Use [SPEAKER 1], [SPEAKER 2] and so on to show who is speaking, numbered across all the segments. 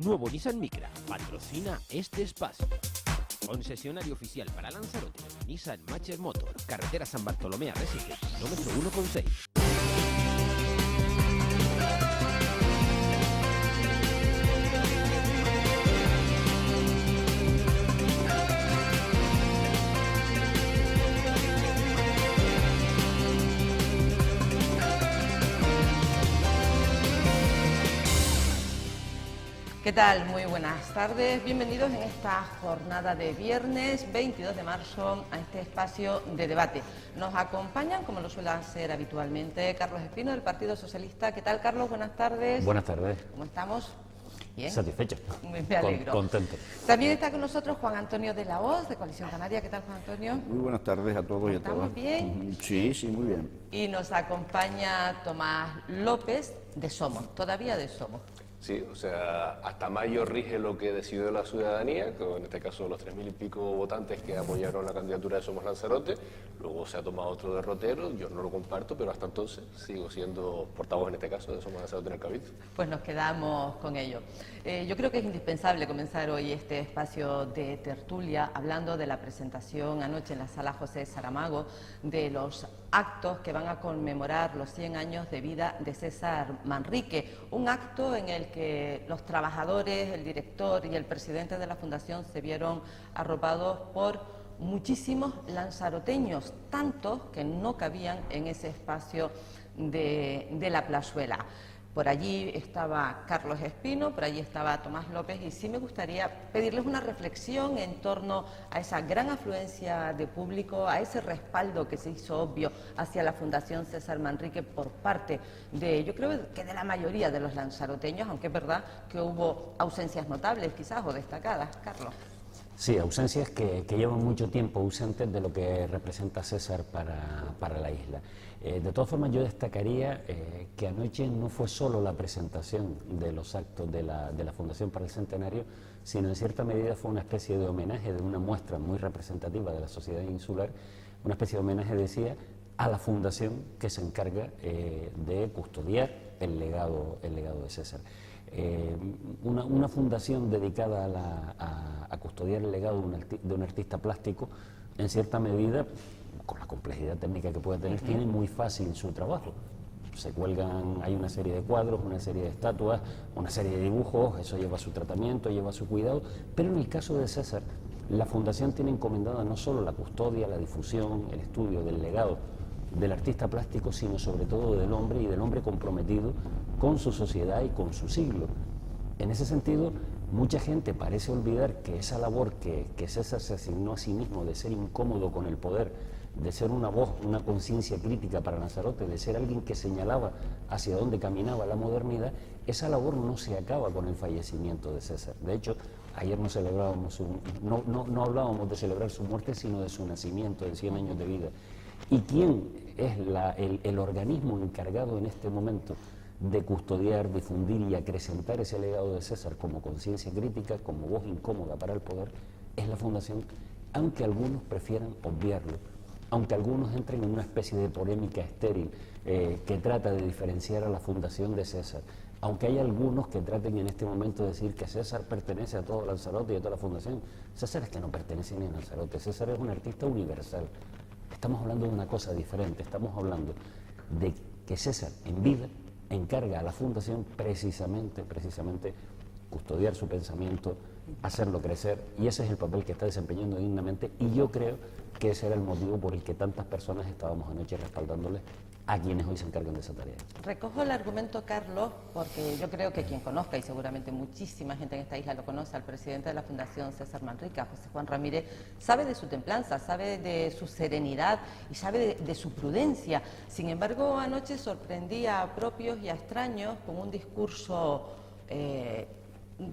[SPEAKER 1] Nuevo Nissan Micra patrocina este espacio. Concesionario oficial para Lanzarote, Nissan Matcher Motor, carretera San Bartolomé Arrecife, kilómetro 1,6.
[SPEAKER 2] ¿Qué tal? Muy buenas tardes. Bienvenidos en esta jornada de viernes 22 de marzo a este espacio de debate. Nos acompañan, como lo suele hacer habitualmente, Carlos Espino del Partido Socialista. ¿Qué tal, Carlos? Buenas tardes.
[SPEAKER 3] Buenas tardes.
[SPEAKER 2] ¿Cómo estamos? Bien.
[SPEAKER 3] Satisfecho.
[SPEAKER 2] Me alegro.
[SPEAKER 3] Contento.
[SPEAKER 2] También está con nosotros Juan Antonio de la Hoz, de Coalición Canaria. ¿Qué tal, Juan Antonio?
[SPEAKER 4] Muy buenas tardes a todos y a todas.
[SPEAKER 2] ¿Estamos bien?
[SPEAKER 4] Sí, muy bien.
[SPEAKER 2] Y nos acompaña Tomás López, de Somos, todavía de Somos.
[SPEAKER 5] Sí, o sea, hasta mayo rige lo que decidió la ciudadanía, que en este caso los 3.000 y pico votantes que apoyaron la candidatura de Somos Lanzarote. Luego se ha tomado otro derrotero, yo no lo comparto, pero hasta entonces sigo siendo portavoz en este caso de Somos Lanzarote en el Cabildo.
[SPEAKER 2] Pues nos quedamos con ello. Yo creo que es indispensable comenzar hoy este espacio de tertulia hablando de la presentación anoche en la Sala José Saramago de los actos que van a conmemorar los 100 años de vida de César Manrique. Un acto en el que los trabajadores, el director y el presidente de la Fundación se vieron arropados por muchísimos lanzaroteños, tantos que no cabían en ese espacio de la plazuela. Por allí estaba Carlos Espino, por allí estaba Tomás López, y sí me gustaría pedirles una reflexión en torno a esa gran afluencia de público, a ese respaldo que se hizo obvio hacia la Fundación César Manrique por parte de, yo creo que de la mayoría de los lanzaroteños, aunque es verdad que hubo ausencias notables quizás o destacadas. Carlos.
[SPEAKER 3] Sí, ausencias que llevan mucho tiempo ausentes de lo que representa César para la isla. De todas formas, yo destacaría que anoche no fue solo la presentación de los actos de la Fundación para el Centenario, sino en cierta medida fue una especie de homenaje, de una muestra muy representativa de la sociedad insular, una especie de homenaje, decía, a la Fundación que se encarga de custodiar el legado de César. Una fundación dedicada a custodiar el legado de un artista plástico, en cierta medida, con la complejidad técnica que puede tener, tiene muy fácil su trabajo. Se cuelgan, hay una serie de cuadros, una serie de estatuas, una serie de dibujos, eso lleva su tratamiento, lleva su cuidado, pero en el caso de César, la Fundación tiene encomendada no solo la custodia, la difusión, el estudio del legado del artista plástico, sino sobre todo del hombre y del hombre comprometido con su sociedad y con su siglo. En ese sentido, mucha gente parece olvidar que esa labor que César se asignó a sí mismo de ser incómodo con el poder, de ser una voz, una conciencia crítica para Lanzarote, de ser alguien que señalaba hacia dónde caminaba la modernidad, esa labor no se acaba con el fallecimiento de César. De hecho, ayer no celebrábamos no hablábamos de celebrar su muerte, sino de su nacimiento, de 100 años de vida. ¿Y quién es el organismo encargado en este momento de custodiar, difundir y acrecentar ese legado de César como conciencia crítica, como voz incómoda para el poder? Es la Fundación, aunque algunos prefieran obviarlo, aunque algunos entren en una especie de polémica estéril que trata de diferenciar a la Fundación de César, aunque hay algunos que traten en este momento de decir que César pertenece a todo Lanzarote y a toda la Fundación. César es que no pertenece ni a Lanzarote, César es un artista universal. Estamos hablando de una cosa diferente, estamos hablando de que César en vida encarga a la Fundación precisamente custodiar su pensamiento, hacerlo crecer, y ese es el papel que está desempeñando dignamente, y yo creo que ese era el motivo por el que tantas personas estábamos anoche respaldándoles a quienes hoy se encargan de esa tarea.
[SPEAKER 2] Recojo el argumento, Carlos, porque yo creo que quien conozca, y seguramente muchísima gente en esta isla lo conoce, al presidente de la Fundación César Manrique, a José Juan Ramírez, sabe de su templanza, sabe de su serenidad y sabe de su prudencia. Sin embargo, anoche sorprendía a propios y a extraños con un discurso,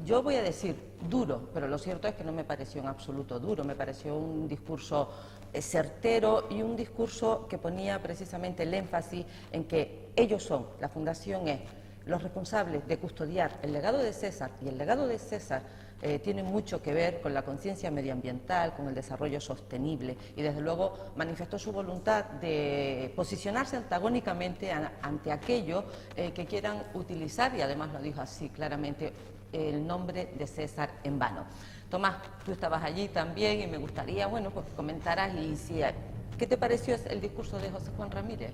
[SPEAKER 2] yo voy a decir duro, pero lo cierto es que no me pareció en absoluto duro, me pareció un discurso certero y un discurso que ponía precisamente el énfasis en que ellos son, la Fundación es, los responsables de custodiar el legado de César, y el legado de César tiene mucho que ver con la conciencia medioambiental, con el desarrollo sostenible, y desde luego manifestó su voluntad de posicionarse antagónicamente ante aquello que quieran utilizar, y además lo dijo así claramente, el nombre de César en vano. Tomás, tú estabas allí también y me gustaría, bueno, pues que comentaras y si, ¿qué te pareció el discurso de José Juan Ramírez?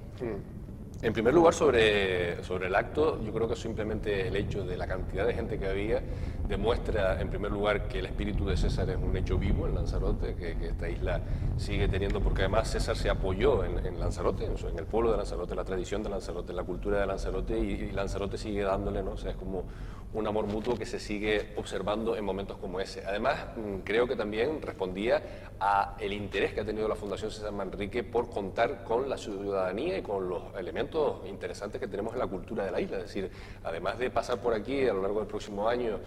[SPEAKER 5] En primer lugar, sobre el acto, yo creo que simplemente el hecho de la cantidad de gente que había demuestra, en primer lugar, que el espíritu de César es un hecho vivo en Lanzarote, que esta isla sigue teniendo, porque además César se apoyó en Lanzarote, en el pueblo de Lanzarote, la tradición de Lanzarote, la cultura de Lanzarote, y Lanzarote sigue dándole, ¿no? O sea, es como un amor mutuo que se sigue observando en momentos como ese. Además, creo que también respondía a el interés que ha tenido la Fundación César Manrique por contar con la ciudadanía y con los elementos interesantes que tenemos en la cultura de la isla. Es decir, además de pasar por aquí a lo largo del próximo año,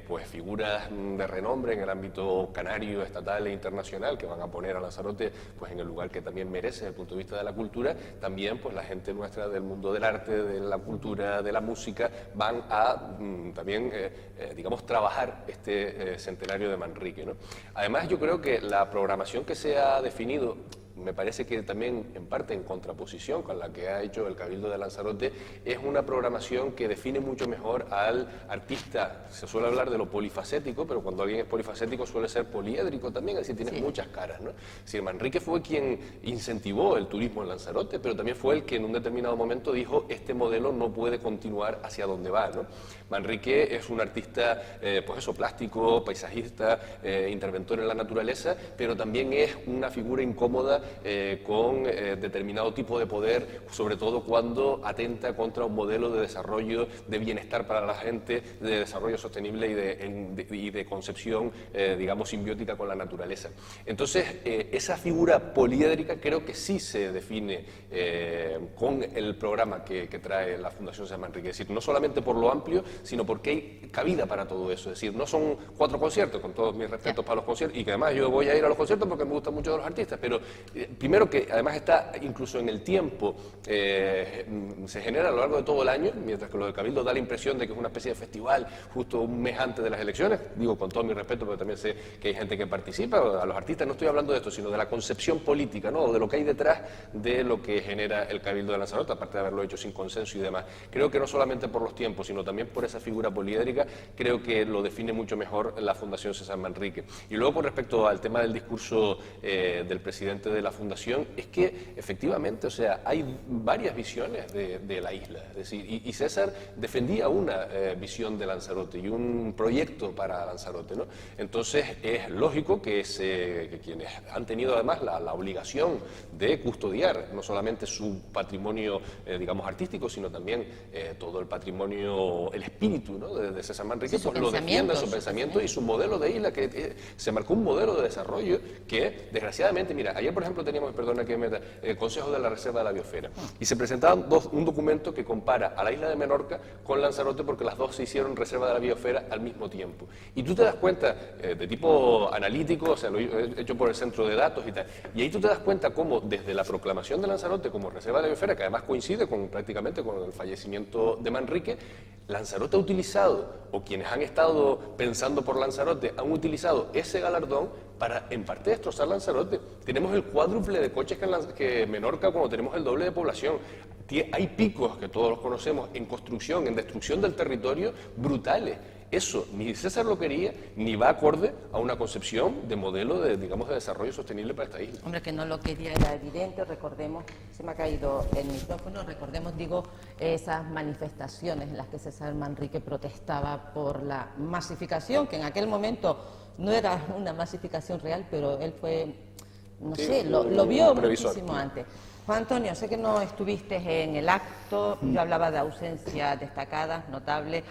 [SPEAKER 5] pues figuras de renombre en el ámbito canario, estatal e internacional que van a poner a Lanzarote pues en el lugar que también merece desde el punto de vista de la cultura, también pues la gente nuestra del mundo del arte, de la cultura, de la música, van a también, digamos, trabajar este centenario de Manrique, ¿no? Además, yo creo que la programación que se ha definido, me parece que también en parte en contraposición con la que ha hecho el Cabildo de Lanzarote, es una programación que define mucho mejor al artista. Se suele hablar de lo polifacético, pero cuando alguien es polifacético suele ser poliédrico también, es decir, tiene muchas caras, ¿no? Es decir, Manrique fue quien incentivó el turismo en Lanzarote, pero también fue el que en un determinado momento dijo, este modelo no puede continuar hacia donde va, ¿no? Manrique es un artista, pues eso, plástico, paisajista, interventor en la naturaleza, pero también es una figura incómoda con determinado tipo de poder, sobre todo cuando atenta contra un modelo de desarrollo, de bienestar para la gente, de desarrollo sostenible y de concepción, digamos, simbiótica con la naturaleza. Entonces, esa figura poliédrica creo que sí se define con el programa que trae la Fundación César Manrique. Es decir, no solamente por lo amplio, sino porque hay cabida para todo eso. Es decir, no son 4 conciertos, con todos mis respetos para los conciertos, y que además yo voy a ir a los conciertos porque me gustan mucho de los artistas, pero primero que además está incluso en el tiempo, se genera a lo largo de todo el año, mientras que lo del Cabildo da la impresión de que es una especie de festival justo un mes antes de las elecciones, digo con todo mi respeto, pero también sé que hay gente que participa, a los artistas no estoy hablando de esto, sino de la concepción política, ¿no? O de lo que hay detrás de lo que genera el Cabildo de Lanzarote, aparte de haberlo hecho sin consenso y demás. Creo que no solamente por los tiempos, sino también por esa figura poliédrica, creo que lo define mucho mejor la Fundación César Manrique. Y luego con respecto al tema del discurso del presidente de la Fundación, es que efectivamente, o sea, hay varias visiones de la isla, es decir, y César defendía una visión de Lanzarote y un proyecto para Lanzarote, ¿no? Entonces es lógico que quienes han tenido además la obligación de custodiar no solamente su patrimonio, digamos, artístico, sino también todo el patrimonio, el espíritu, ¿no? de César Manrique, pues lo defienda, su pensamiento y su modelo de isla, que se marcó un modelo de desarrollo que, desgraciadamente, mira, ayer por ejemplo teníamos, perdona que meta, el Consejo de la Reserva de la Biosfera, y se presentaban un documento que compara a la isla de Menorca con Lanzarote, porque las dos se hicieron Reserva de la Biosfera al mismo tiempo. Y tú te das cuenta, de tipo analítico, o sea, lo he hecho por el centro de datos y tal, y ahí tú te das cuenta cómo desde la proclamación de Lanzarote como Reserva de la Biosfera, que además coincide prácticamente con el fallecimiento de Manrique, Lanzarote ha utilizado, o quienes han estado pensando por Lanzarote han utilizado ese galardón para en parte destrozar Lanzarote. Tenemos el cuádruple de coches que Menorca, cuando tenemos el doble de población. Hay picos, que todos los conocemos, en construcción, en destrucción del territorio, brutales. Eso ni César lo quería, ni va acorde a una concepción de modelo de, digamos, de desarrollo sostenible para esta isla.
[SPEAKER 2] Hombre, que no lo quería era evidente. Recordemos, se me ha caído el micrófono, recordemos, digo, esas manifestaciones en las que César Manrique protestaba por la masificación, que en aquel momento no era una masificación real, pero él fue, no sé, lo vio muchísimo antes. Juan Antonio, sé que no estuviste en el acto, yo hablaba de ausencia destacada, notable,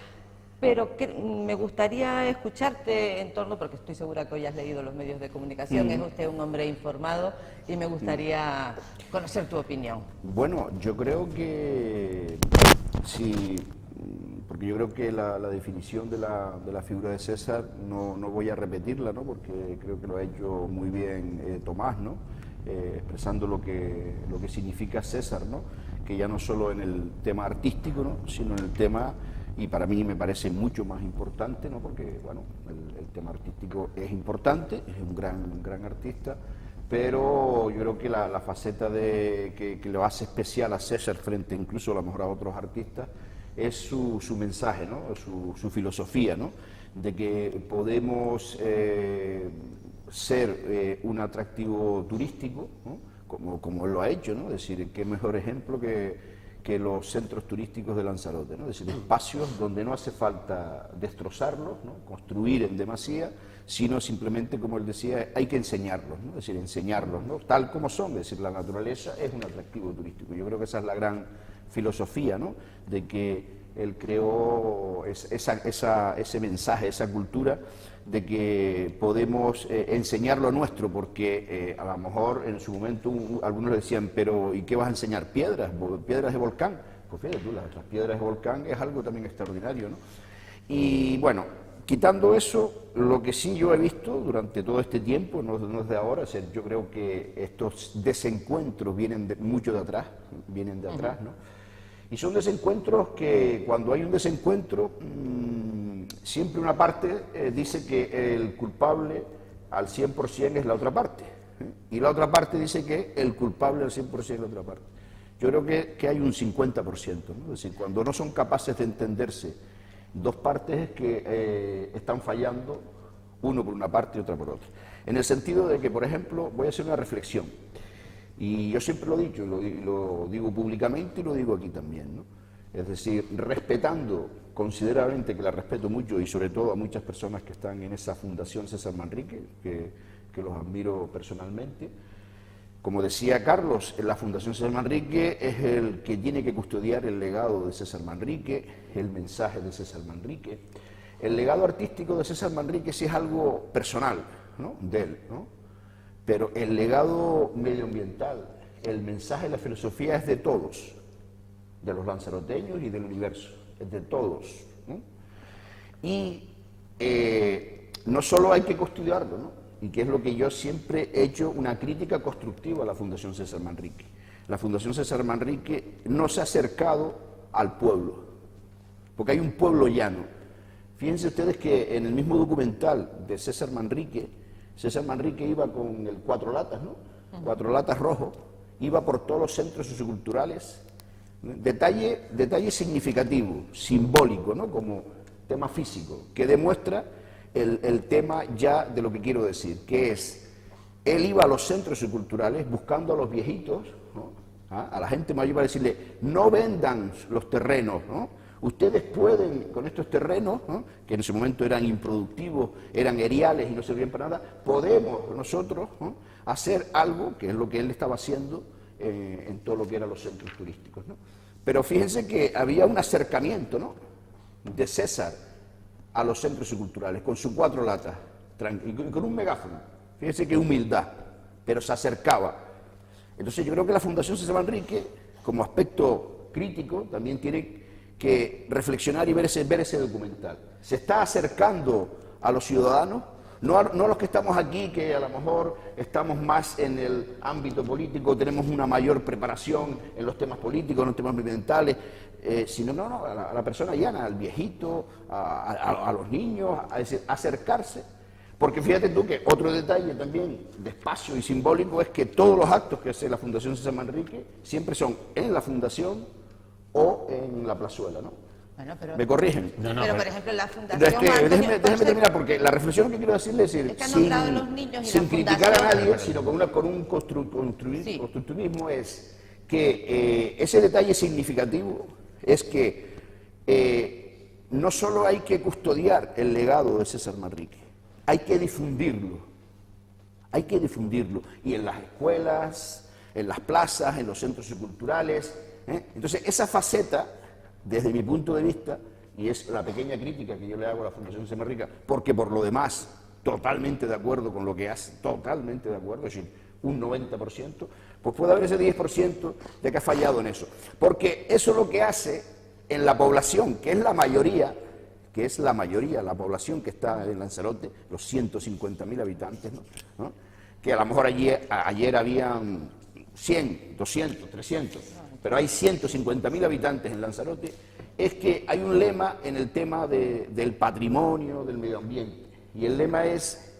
[SPEAKER 2] pero me gustaría escucharte en torno, porque estoy segura que hoy has leído los medios de comunicación, es usted un hombre informado y me gustaría conocer tu opinión.
[SPEAKER 4] Bueno, yo creo que sí, porque yo creo que la definición de la figura de César no voy a repetirla, ¿no? Porque creo que lo ha hecho muy bien Tomás, ¿no? Expresando lo que significa César, ¿no? Que ya no solo en el tema artístico, ¿no? Sino en el tema, y para mí me parece mucho más importante, ¿no? Porque bueno, el tema artístico es importante, es un gran artista, pero yo creo que la faceta que lo hace especial a César frente incluso a lo mejor a otros artistas es su mensaje, ¿no? Su filosofía, ¿no? De que podemos ser un atractivo turístico, ¿no? Como él lo ha hecho, ¿no? Es decir, qué mejor ejemplo que los centros turísticos de Lanzarote, ¿no? Es decir, espacios donde no hace falta destrozarlos, ¿no? Construir en demasía, sino simplemente, como él decía, hay que enseñarlos, ¿no? Es decir, enseñarlos, ¿no? Tal como son, es decir, la naturaleza es un atractivo turístico. Yo creo que esa es la gran filosofía, ¿no? De que él creó ese mensaje, esa cultura de que podemos enseñar lo nuestro, porque a lo mejor en su momento algunos le decían, pero ¿y qué vas a enseñar? ¿Piedras? ¿Piedras de volcán? Pues fíjate tú, las piedras de volcán es algo también extraordinario, ¿no? Y bueno, quitando eso, lo que sí yo he visto durante todo este tiempo, no es de ahora, o sea, yo creo que estos desencuentros vienen mucho de atrás, ¿no? Y son desencuentros que cuando hay un desencuentro, siempre una parte dice que el culpable al 100% es la otra parte, y la otra parte dice que el culpable al 100% es la otra parte. Yo creo que hay un 50%, ¿no? Es decir, cuando no son capaces de entenderse dos partes es que están fallando, uno por una parte y otra por otra. En el sentido de que, por ejemplo, voy a hacer una reflexión. Y yo siempre lo he dicho, lo digo públicamente y lo digo aquí también, ¿no? Es decir, respetando considerablemente, que la respeto mucho, y sobre todo a muchas personas que están en esa Fundación César Manrique, que los admiro personalmente. Como decía Carlos, la Fundación César Manrique es el que tiene que custodiar el legado de César Manrique, el mensaje de César Manrique. El legado artístico de César Manrique sí es algo personal, ¿no? De él, ¿no? Pero el legado medioambiental, el mensaje, la filosofía es de todos, de los lanzaroteños y del universo, es de todos, ¿no? Y no solo hay que custodiarlo, ¿no? Y que es lo que yo siempre he hecho una crítica constructiva a la Fundación César Manrique. La Fundación César Manrique no se ha acercado al pueblo, porque hay un pueblo llano. Fíjense ustedes que en el mismo documental de César Manrique iba con el 4 latas, ¿no? 4 latas rojo, iba por todos los centros socioculturales. Detalle significativo, simbólico, ¿no? Como tema físico, que demuestra el tema ya de lo que quiero decir, que es, él iba a los centros socioculturales buscando a los viejitos, ¿no? A la gente mayor, para decirle, no vendan los terrenos, ¿no? Ustedes pueden, con estos terrenos, ¿no? Que en ese momento eran improductivos, eran eriales y no servían para nada, podemos nosotros, ¿no? Hacer algo, que es lo que él estaba haciendo en todo lo que eran los centros turísticos, ¿no? Pero fíjense que había un acercamiento, ¿no? De César a los centros culturales, con sus 4 latas, y con un megáfono. Fíjense qué humildad, pero se acercaba. Entonces yo creo que la Fundación César Manrique, como aspecto crítico, también tiene que reflexionar y ver ese documental. Se está acercando a los ciudadanos, no los que estamos aquí, que a lo mejor estamos más en el ámbito político, tenemos una mayor preparación en los temas políticos, en los temas ambientales, sino a la persona llana, al viejito, a los niños, a decir, acercarse. Porque fíjate tú que otro detalle también de espacio y simbólico es que todos los actos que hace la Fundación César Manrique siempre son en la fundación o en la plazuela, ¿no?
[SPEAKER 2] Bueno, pero,
[SPEAKER 4] ¿me corrigen?
[SPEAKER 2] Pero, por ejemplo, la Fundación...
[SPEAKER 4] Déjeme terminar, porque la reflexión que quiero decirle es decir, sin criticar a nadie, sino con un constructivismo, es que ese detalle significativo es que no solo hay que custodiar el legado de César Manrique, hay que difundirlo, y en las escuelas, en las plazas, en los centros culturales, Entonces, esa faceta, desde mi punto de vista, y es la pequeña crítica que yo le hago a la Fundación César Manrique, porque por lo demás, totalmente de acuerdo con lo que hace, totalmente de acuerdo, es decir, un 90%, pues puede haber ese 10% de que ha fallado en eso. Porque eso es lo que hace en la población, que es la mayoría, la población que está en Lanzarote, los 150.000 habitantes, ¿no? Que a lo mejor ayer habían 100, 200, 300, pero hay 150.000 habitantes en Lanzarote, es que hay un lema en el tema del patrimonio, del medio ambiente, y el lema es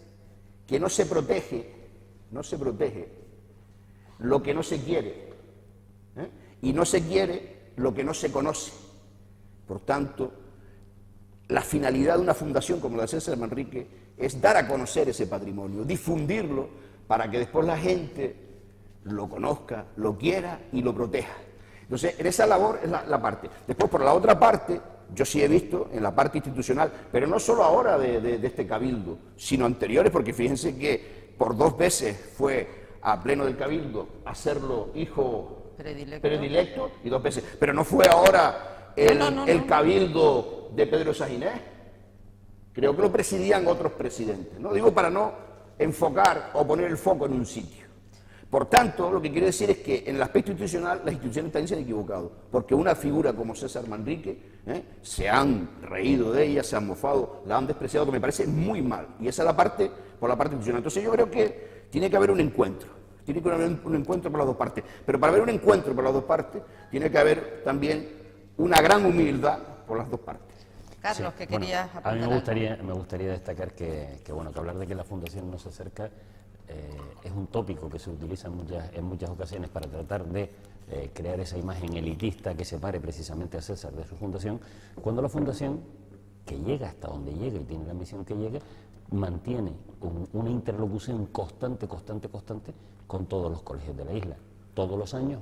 [SPEAKER 4] que no se protege lo que no se quiere, y no se quiere lo que no se conoce. Por tanto, la finalidad de una fundación como la de César Manrique es dar a conocer ese patrimonio, difundirlo para que después la gente lo conozca, lo quiera y lo proteja. Entonces, en esa labor es la parte. Después, por la otra parte, yo sí he visto en la parte institucional, pero no solo ahora de este cabildo, sino anteriores, porque fíjense que por 2 veces fue a pleno del cabildo a hacerlo hijo predilecto y 2 veces. Pero no fue ahora el cabildo de Pedro Saginés. Creo que lo presidían otros presidentes. No digo para no enfocar o poner el foco en un sitio. Por tanto, lo que quiero decir es que en el aspecto institucional las instituciones también se han equivocado, porque una figura como César Manrique se han reído de ella, se han mofado, la han despreciado, que me parece muy mal. Y esa es la parte, por la parte institucional. Entonces yo creo que tiene que haber un encuentro, tiene que haber un encuentro por las dos partes. Pero para haber un encuentro por las dos partes, tiene que haber también una gran humildad por las dos partes.
[SPEAKER 2] Carlos,
[SPEAKER 3] Sí,
[SPEAKER 2] que querías
[SPEAKER 3] bueno, a mí
[SPEAKER 2] apuntar
[SPEAKER 3] me gustaría destacar que hablar de que la Fundación no se acerca es un tópico que se utiliza en muchas ocasiones para tratar de crear esa imagen elitista que separe precisamente a César de su fundación, cuando la Fundación, que llega hasta donde llega y tiene la misión que llega, mantiene una interlocución constante con todos los colegios de la isla. Todos los años,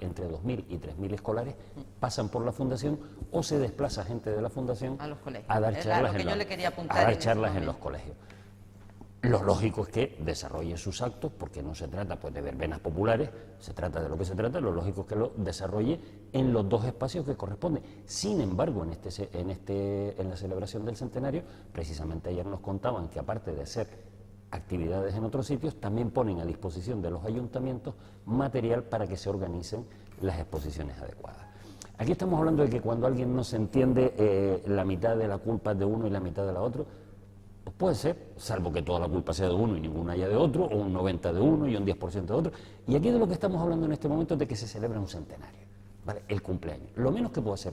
[SPEAKER 3] entre 2.000 y 3.000 escolares pasan por la Fundación o se desplaza gente de la Fundación
[SPEAKER 2] a los colegios.
[SPEAKER 3] a dar charlas,
[SPEAKER 2] En
[SPEAKER 3] los colegios. Lo lógico es que desarrolle sus actos, porque no se trata pues, de verbenas populares, se trata de lo que se trata, lo lógico es que lo desarrolle en los 2 espacios que corresponden. Sin embargo, en la celebración del centenario, precisamente ayer nos contaban que aparte de hacer actividades en otros sitios, también ponen a disposición de los ayuntamientos material para que se organicen las exposiciones adecuadas. Aquí estamos hablando de que cuando alguien no se entiende, la mitad de la culpa es de uno y la mitad de la otra. Pues puede ser, salvo que toda la culpa sea de uno y ninguna haya de otro, o un 90% de uno y un 10% de otro. Y aquí de lo que estamos hablando en este momento es de que se celebra un centenario, ¿vale? El cumpleaños. Lo menos que puedo hacer,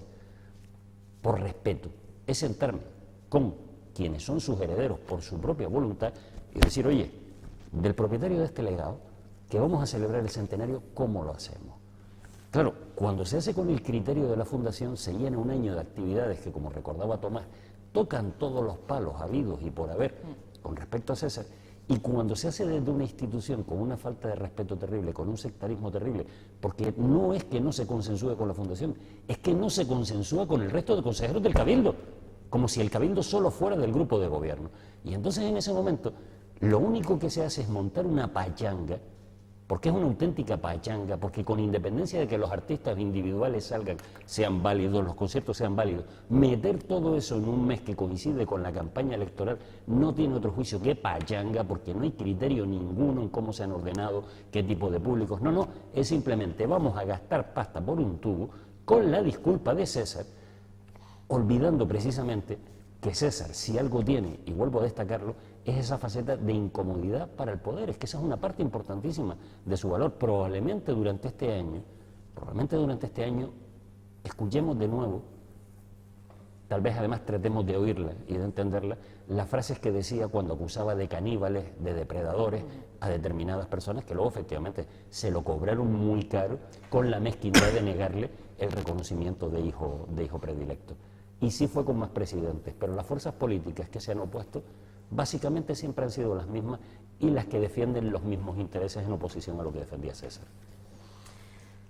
[SPEAKER 3] por respeto, es sentarme con quienes son sus herederos por su propia voluntad y decir, oye, del propietario de este legado, que vamos a celebrar el centenario, ¿cómo lo hacemos? Claro, cuando se hace con el criterio de la Fundación, se llena un año de actividades que, como recordaba Tomás, tocan todos los palos habidos y por haber con respecto a César, y cuando se hace desde una institución con una falta de respeto terrible, con un sectarismo terrible, porque no es que no se consensúe con la Fundación, es que no se consensúa con el resto de consejeros del Cabildo, como si el Cabildo solo fuera del grupo de gobierno. Y entonces en ese momento lo único que se hace es montar una pachanga, porque es una auténtica pachanga, porque con independencia de que los artistas individuales salgan, sean válidos, los conciertos sean válidos, meter todo eso en un mes que coincide con la campaña electoral no tiene otro juicio que pachanga, porque no hay criterio ninguno en cómo se han ordenado, qué tipo de públicos. No, es simplemente vamos a gastar pasta por un tubo con la disculpa de César, olvidando precisamente que César, si algo tiene, y vuelvo a destacarlo, es esa faceta de incomodidad para el poder. Es que esa es una parte importantísima de su valor. Probablemente durante este año, escuchemos de nuevo, tal vez además tratemos de oírla y de entenderla, las frases que decía cuando acusaba de caníbales, de depredadores a determinadas personas que luego efectivamente se lo cobraron muy caro con la mezquindad de negarle el reconocimiento de hijo predilecto. Y sí fue con más presidentes, pero las fuerzas políticas que se han opuesto básicamente siempre han sido las mismas y las que defienden los mismos intereses en oposición a lo que defendía César.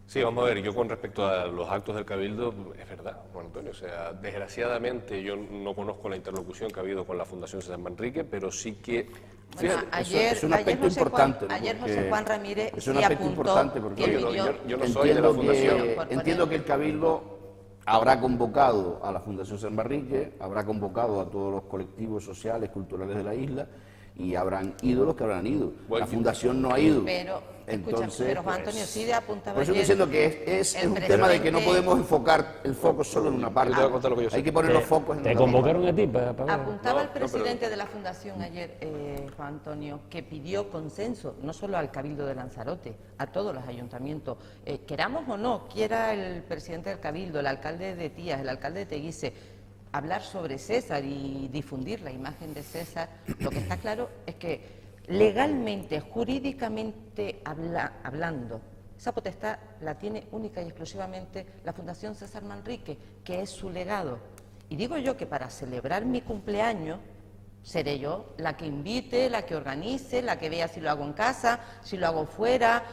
[SPEAKER 5] Sí, vamos a ver, yo con respecto a los actos del Cabildo, es verdad, Juan Antonio, o sea, desgraciadamente yo no conozco la interlocución que ha habido con la Fundación César Manrique, pero sí que...
[SPEAKER 2] Bueno,
[SPEAKER 5] fíjate,
[SPEAKER 4] es un aspecto importante, ¿no?
[SPEAKER 2] Ayer José Juan Ramírez
[SPEAKER 4] es un
[SPEAKER 2] sí
[SPEAKER 4] aspecto
[SPEAKER 2] apuntó
[SPEAKER 4] importante porque
[SPEAKER 2] que
[SPEAKER 5] yo no soy de la Fundación.
[SPEAKER 4] Entiendo que el Cabildo habrá convocado a la Fundación San Manrique, habrá convocado a todos los colectivos sociales, culturales de la isla, y habrán ido los que habrán ido.
[SPEAKER 5] Bueno,
[SPEAKER 4] la Fundación no ha ido.
[SPEAKER 2] Pero,
[SPEAKER 4] entonces,
[SPEAKER 2] pero Juan Antonio sí apuntaba
[SPEAKER 4] por eso estoy
[SPEAKER 2] ayer
[SPEAKER 4] diciendo que es
[SPEAKER 2] el
[SPEAKER 4] un tema de que no
[SPEAKER 2] presidente-
[SPEAKER 4] podemos enfocar el foco solo en una parte.
[SPEAKER 5] Yo te voy a contar lo que yo sé.
[SPEAKER 4] Hay que poner los focos en
[SPEAKER 3] ¿Te
[SPEAKER 4] otra
[SPEAKER 3] convocaron a ti para
[SPEAKER 2] Apuntaba
[SPEAKER 5] No,
[SPEAKER 2] el presidente de la Fundación ayer, Juan Antonio, que pidió consenso, no solo al Cabildo de Lanzarote, a todos los ayuntamientos. Queramos o no, quiera el presidente del Cabildo, el alcalde de Tías, el alcalde de Teguise, hablar sobre César y difundir la imagen de César, lo que está claro es que legalmente, jurídicamente hablando, esa potestad la tiene única y exclusivamente la Fundación César Manrique, que es su legado. Y digo yo que para celebrar mi cumpleaños seré yo la que invite, la que organice, la que vea si lo hago en casa, si lo hago fuera,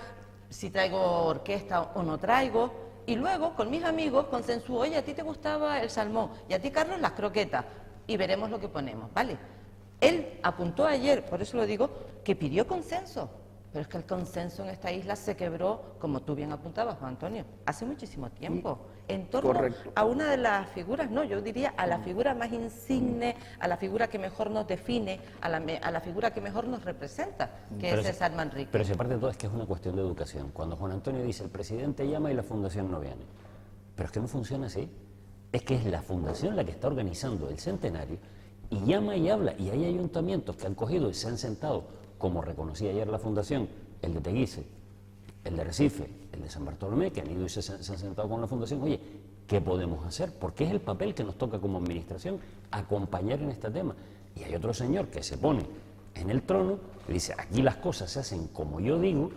[SPEAKER 2] si traigo orquesta o no traigo. Y luego, con mis amigos, consensúo, oye, a ti te gustaba el salmón y a ti, Carlos, las croquetas. Y veremos lo que ponemos, ¿vale? Él apuntó ayer, por eso lo digo, que pidió consenso. Pero es que el consenso en esta isla se quebró, como tú bien apuntabas, Juan Antonio, hace muchísimo tiempo. En torno a una de las figuras, no, yo diría a la figura más insigne, a la figura que mejor nos define, a la figura que mejor nos representa, que es César Manrique.
[SPEAKER 3] Pero si aparte de todo es que es una cuestión de educación. Cuando Juan Antonio dice, el presidente llama y la fundación no viene. Pero es que no funciona así. Es que es la fundación la que está organizando el centenario y llama y habla. Y hay ayuntamientos que han cogido y se han sentado, como reconocía ayer la fundación, el de Teguise, el de Recife, el de San Bartolomé, que han ido y se han sentado con la fundación. Oye, ¿qué podemos hacer? Porque es el papel que nos toca como administración, acompañar en este tema. Y hay otro señor que se pone en el trono y dice, aquí las cosas se hacen como yo digo,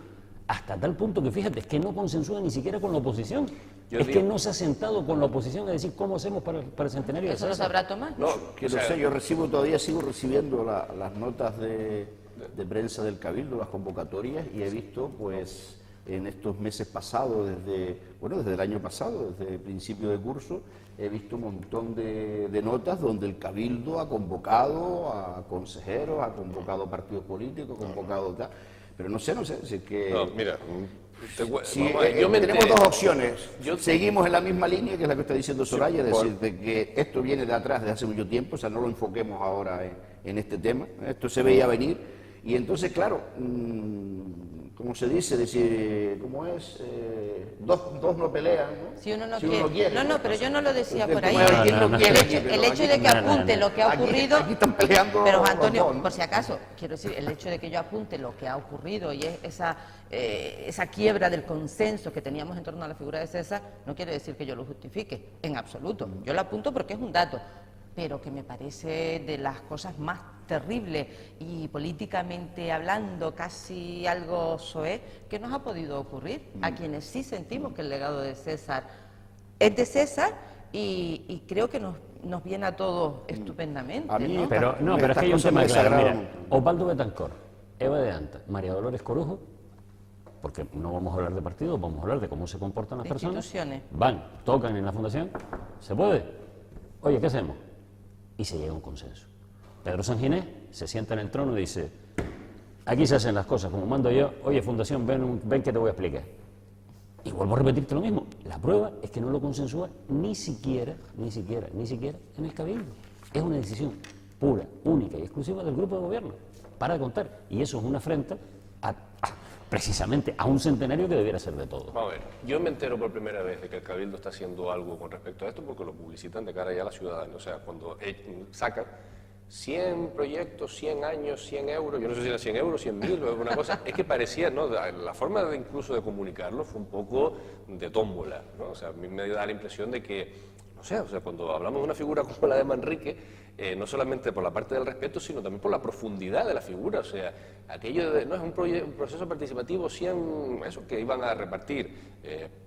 [SPEAKER 3] hasta tal punto que fíjate, es que no consensúa ni siquiera con la oposición. Que no se ha sentado con la oposición a decir cómo hacemos para el centenario de
[SPEAKER 2] ¿Eso lo sabrá Tomás?
[SPEAKER 4] No, que no sé, yo sigo recibiendo las notas de prensa del Cabildo, las convocatorias, y he visto, pues, en estos meses pasados, desde el año pasado, desde el principio de curso, he visto un montón de notas donde el Cabildo ha convocado a consejeros, ha convocado a partidos políticos, ha convocado tal, pero no sé, si es que...
[SPEAKER 5] No, mira,
[SPEAKER 4] tenemos dos opciones. Seguimos en la misma línea, que es la que está diciendo Soraya, es decir, de que esto viene de atrás desde hace mucho tiempo, o sea, no lo enfoquemos ahora en este tema, esto se veía venir. Y entonces, claro, como se dice, decir, ¿cómo es? Dos no pelean, ¿no?
[SPEAKER 2] Si uno no quiere. No, pero yo no lo decía por ahí.
[SPEAKER 4] El
[SPEAKER 2] hecho de que apunte lo que ha ocurrido...
[SPEAKER 4] Aquí están peleando...
[SPEAKER 2] Pero, Antonio, por si acaso, quiero decir, el hecho de que yo apunte lo que ha ocurrido y esa quiebra del consenso que teníamos en torno a la figura de César, no quiere decir que yo lo justifique, en absoluto. Yo lo apunto porque es un dato, pero que me parece de las cosas más terribles y políticamente hablando casi algo soez que nos ha podido ocurrir a quienes sí sentimos que el legado de César es de César y creo que nos viene a todos estupendamente.
[SPEAKER 4] A mí,
[SPEAKER 2] ¿no?
[SPEAKER 3] Pero es que hay un tema claro. Mira, Osvaldo Betancor, Eva de Anta, María Dolores Corujo, porque no vamos a hablar de partidos, vamos a hablar de cómo se comportan las personas.
[SPEAKER 2] Instituciones.
[SPEAKER 3] Van, tocan en la fundación, ¿se puede? Oye, ¿qué hacemos? Y se llega a un consenso. Pedro Sanginés se sienta en el trono y dice, aquí se hacen las cosas como mando yo, oye, fundación, ven que te voy a explicar. Y vuelvo a repetirte lo mismo, la prueba es que no lo consensúa ni siquiera en el Cabildo. Es una decisión pura, única y exclusiva del grupo de gobierno, para de contar. Y eso es una afrenta precisamente a un centenario que debiera ser de todos.
[SPEAKER 5] Vamos a ver, yo me entero por primera vez de que el Cabildo está haciendo algo con respecto a esto porque lo publicitan de cara ya a la ciudadanía. O sea, cuando sacan 100 proyectos, 100 años, 100 euros, yo no sé si eran 100 euros, 100.000 o alguna cosa, es que parecía, ¿no? La forma incluso de comunicarlo fue un poco de tómbola, ¿no? O sea, a mí me da la impresión de que, no sé, o sea, cuando hablamos de una figura como la de Manrique, no solamente por la parte del respeto, sino también por la profundidad de la figura. O sea, aquello de, no es un proceso participativo, 100, eso, que iban a repartir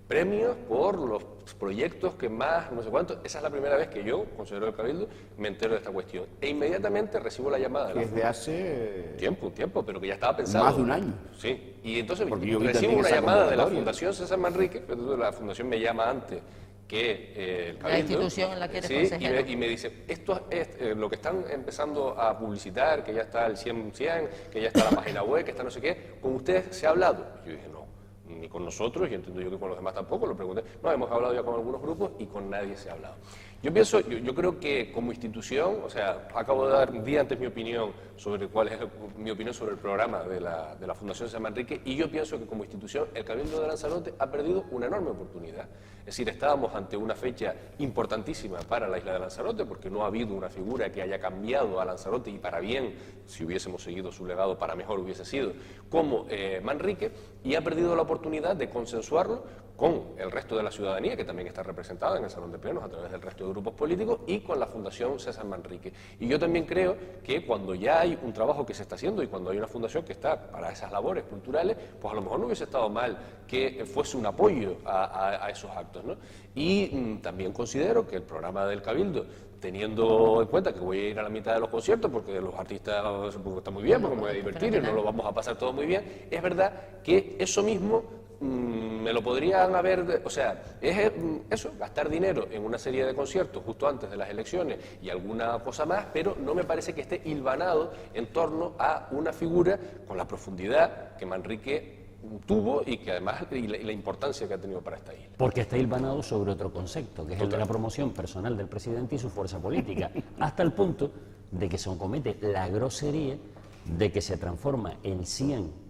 [SPEAKER 5] premios por los proyectos que más, no sé cuánto. Esa es la primera vez que yo, consejero del Cabildo, me entero de esta cuestión. E inmediatamente recibo la llamada.
[SPEAKER 4] Desde hace...
[SPEAKER 5] Un tiempo, pero que ya estaba pensado.
[SPEAKER 4] Más de un año.
[SPEAKER 5] Sí, y entonces
[SPEAKER 4] yo
[SPEAKER 5] recibo una llamada de la
[SPEAKER 4] convocatoria.
[SPEAKER 5] Fundación César Manrique, pero la Fundación me llama antes que el Cabildo,
[SPEAKER 2] la institución en la que eres consejero.
[SPEAKER 5] y me dice, esto es lo que están empezando a publicitar, que ya está el 100%, que ya está la página web, que está no sé qué, ¿con ustedes se ha hablado? Yo dije, no, ni con nosotros, y entiendo yo que con los demás tampoco, lo pregunté, no, hemos hablado ya con algunos grupos y con nadie se ha hablado. Yo creo que como institución, o sea, acabo de dar un día antes mi opinión sobre cuál es mi opinión sobre el programa de la Fundación San Manrique, y yo pienso que como institución el Cabildo de Lanzarote ha perdido una enorme oportunidad. Es decir, estábamos ante una fecha importantísima para la isla de Lanzarote, porque no ha habido una figura que haya cambiado a Lanzarote, y para bien, si hubiésemos seguido su legado, para mejor hubiese sido, como Manrique, y ha perdido la oportunidad de consensuarlo con el resto de la ciudadanía, que también está representada en el Salón de Plenos a través del resto de grupos políticos y con la Fundación César Manrique. Y yo también creo que cuando ya hay un trabajo que se está haciendo y cuando hay una fundación que está para esas labores culturales, pues a lo mejor no hubiese estado mal que fuese un apoyo a esos actos, ¿no? Y también considero que el programa del Cabildo, teniendo en cuenta que voy a ir a la mitad de los conciertos porque los artistas porque está muy bien, porque me voy a divertir y no lo vamos a pasar todo muy bien, es verdad que eso mismo me lo podrían haber, o sea, es eso, gastar dinero en una serie de conciertos justo antes de las elecciones y alguna cosa más, pero no me parece que esté hilvanado en torno a una figura con la profundidad que Manrique tuvo y que además y la importancia que ha tenido para esta isla.
[SPEAKER 3] Porque está hilvanado sobre otro concepto, que es el de la promoción personal del presidente y su fuerza política, hasta el punto de que se comete la grosería de que se transforma el 100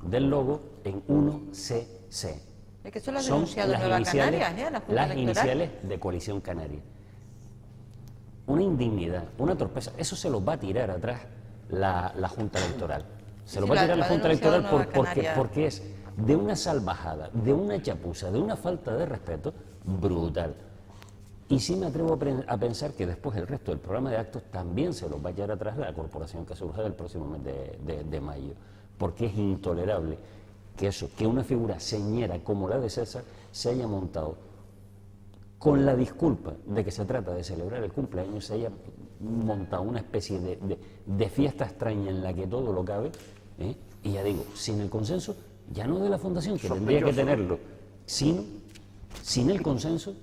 [SPEAKER 3] del logo en 1CC.
[SPEAKER 2] Es que eso lo ha
[SPEAKER 3] Son
[SPEAKER 2] denunciado
[SPEAKER 3] las
[SPEAKER 2] Nueva
[SPEAKER 3] iniciales,
[SPEAKER 2] Canarias, la Junta
[SPEAKER 3] las
[SPEAKER 2] Electoral.
[SPEAKER 3] iniciales de Coalición Canaria. Una indignidad, una torpeza, eso se lo va a tirar atrás la Junta Electoral. Se lo
[SPEAKER 2] Sí,
[SPEAKER 3] va a tirar la Junta
[SPEAKER 2] denunciado
[SPEAKER 3] Electoral
[SPEAKER 2] Nueva Canarias.
[SPEAKER 3] porque es de una salvajada, de una chapuza, de una falta de respeto brutal. Y sí me atrevo a pensar que después el resto del programa de actos también se los va a llevar atrás la corporación que surja del próximo mes de mayo. Porque es intolerable que una figura señera como la de César se haya montado con la disculpa de que se trata de celebrar el cumpleaños, se haya montado una especie de fiesta extraña en la que todo lo cabe, ¿eh? Y ya digo, sin el consenso, ya no de la Fundación, que tendría que tenerlo, sino sin el consenso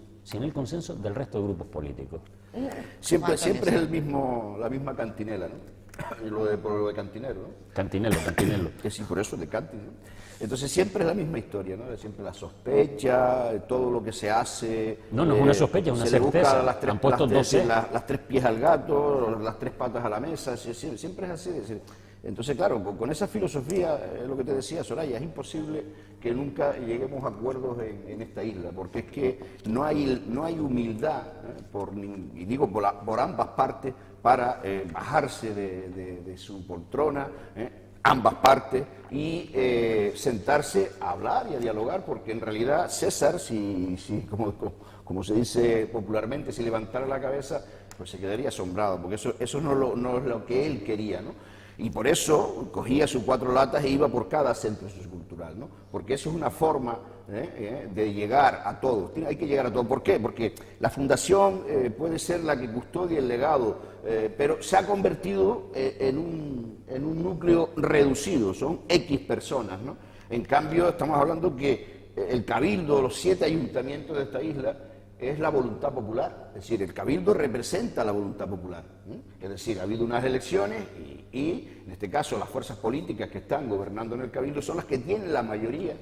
[SPEAKER 3] del resto de grupos políticos.
[SPEAKER 4] Siempre es la misma cantinela, ¿no? Por lo de cantinero, ¿no?
[SPEAKER 3] Cantinelo.
[SPEAKER 4] Que sí, por eso de cantin, ¿no? Entonces siempre es la misma historia, ¿no? Siempre la sospecha, todo lo que se hace.
[SPEAKER 3] No es una sospecha, es una
[SPEAKER 4] se le
[SPEAKER 3] certeza.
[SPEAKER 4] busca
[SPEAKER 3] Han puesto 12.
[SPEAKER 4] las tres pies al gato, las tres patas a la mesa, siempre es así. Entonces, claro, con esa filosofía, es lo que te decía Soraya, es imposible que nunca lleguemos a acuerdos en esta isla, porque es que no hay humildad, y digo por ambas partes, para bajarse de su poltrona, ambas partes, y sentarse a hablar y a dialogar, porque en realidad César, si como se dice popularmente, si levantara la cabeza, pues se quedaría asombrado, porque eso no es lo que él quería, ¿no? Y por eso cogía sus 4 latas e iba por cada centro sociocultural, ¿no? Porque eso es una forma de llegar a todos. Hay que llegar a todos. ¿Por qué? Porque la fundación puede ser la que custodie el legado, pero se ha convertido en un núcleo reducido, son X personas, ¿no? En cambio, estamos hablando que el Cabildo, los 7 ayuntamientos de esta isla, es la voluntad popular, es decir, el Cabildo representa la voluntad popular, es decir, ha habido unas elecciones y en este caso las fuerzas políticas que están gobernando en el Cabildo son las que tienen la mayoría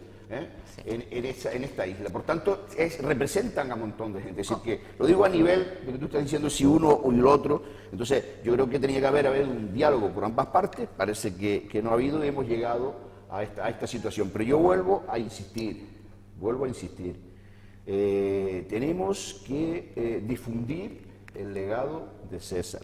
[SPEAKER 4] en esta isla, por tanto representan a un montón de gente, es decir, que lo digo a nivel de que tú estás diciendo si uno o el otro, entonces yo creo que tenía que haber un diálogo por ambas partes, parece que no ha habido y hemos llegado a esta situación, pero yo vuelvo a insistir, tenemos que difundir el legado de César.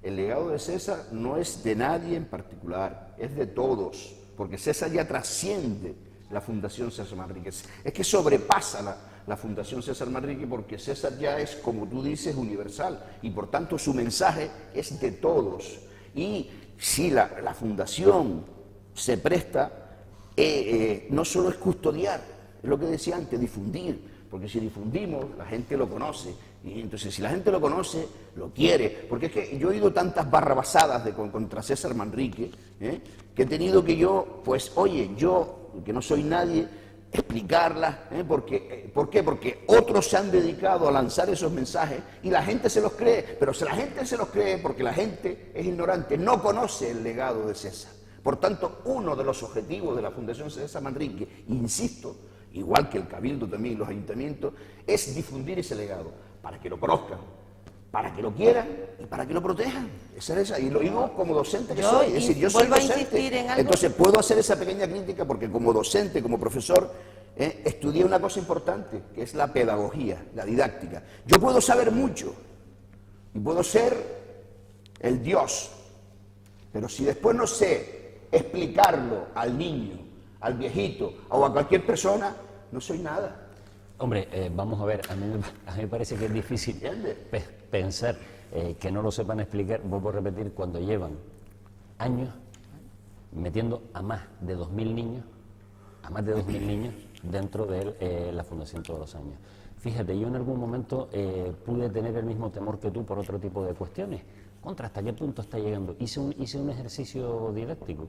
[SPEAKER 4] El legado de César no es de nadie en particular, es de todos, porque César ya trasciende la Fundación César Manrique. Es que sobrepasa la Fundación César Manrique porque César ya es, como tú dices, universal y por tanto su mensaje es de todos. Y si la Fundación se presta, no solo es custodiar, es lo que decía antes, difundir. Porque si difundimos, la gente lo conoce. Y entonces, si la gente lo conoce, lo quiere. Porque es que yo he oído tantas barrabasadas contra César Manrique, que he tenido que yo, que no soy nadie, explicarlas. ¿Por qué? Porque otros se han dedicado a lanzar esos mensajes y la gente se los cree. Pero si la gente se los cree porque la gente es ignorante, no conoce el legado de César. Por tanto, uno de los objetivos de la Fundación César Manrique, insisto, igual que el Cabildo también y los ayuntamientos, es difundir ese legado, para que lo conozcan, para que lo quieran y para que lo protejan. Esa es esa. Y lo digo como docente que soy, es decir, yo soy docente, entonces puedo hacer esa pequeña crítica porque como docente, como profesor, estudié una cosa importante, que es la pedagogía, la didáctica. Yo puedo saber mucho y puedo ser el Dios, pero si después no sé explicarlo al niño, al viejito o a cualquier persona, no soy nada.
[SPEAKER 3] Hombre, vamos a ver, a mí me parece que es difícil pensar que no lo sepan explicar, vuelvo a repetir, cuando llevan años metiendo a más de 2.000 niños, dentro de la Fundación todos los años. Fíjate, yo en algún momento pude tener el mismo temor que tú por otro tipo de cuestiones. ¿Hasta qué punto está llegando? Hice un ejercicio didáctico.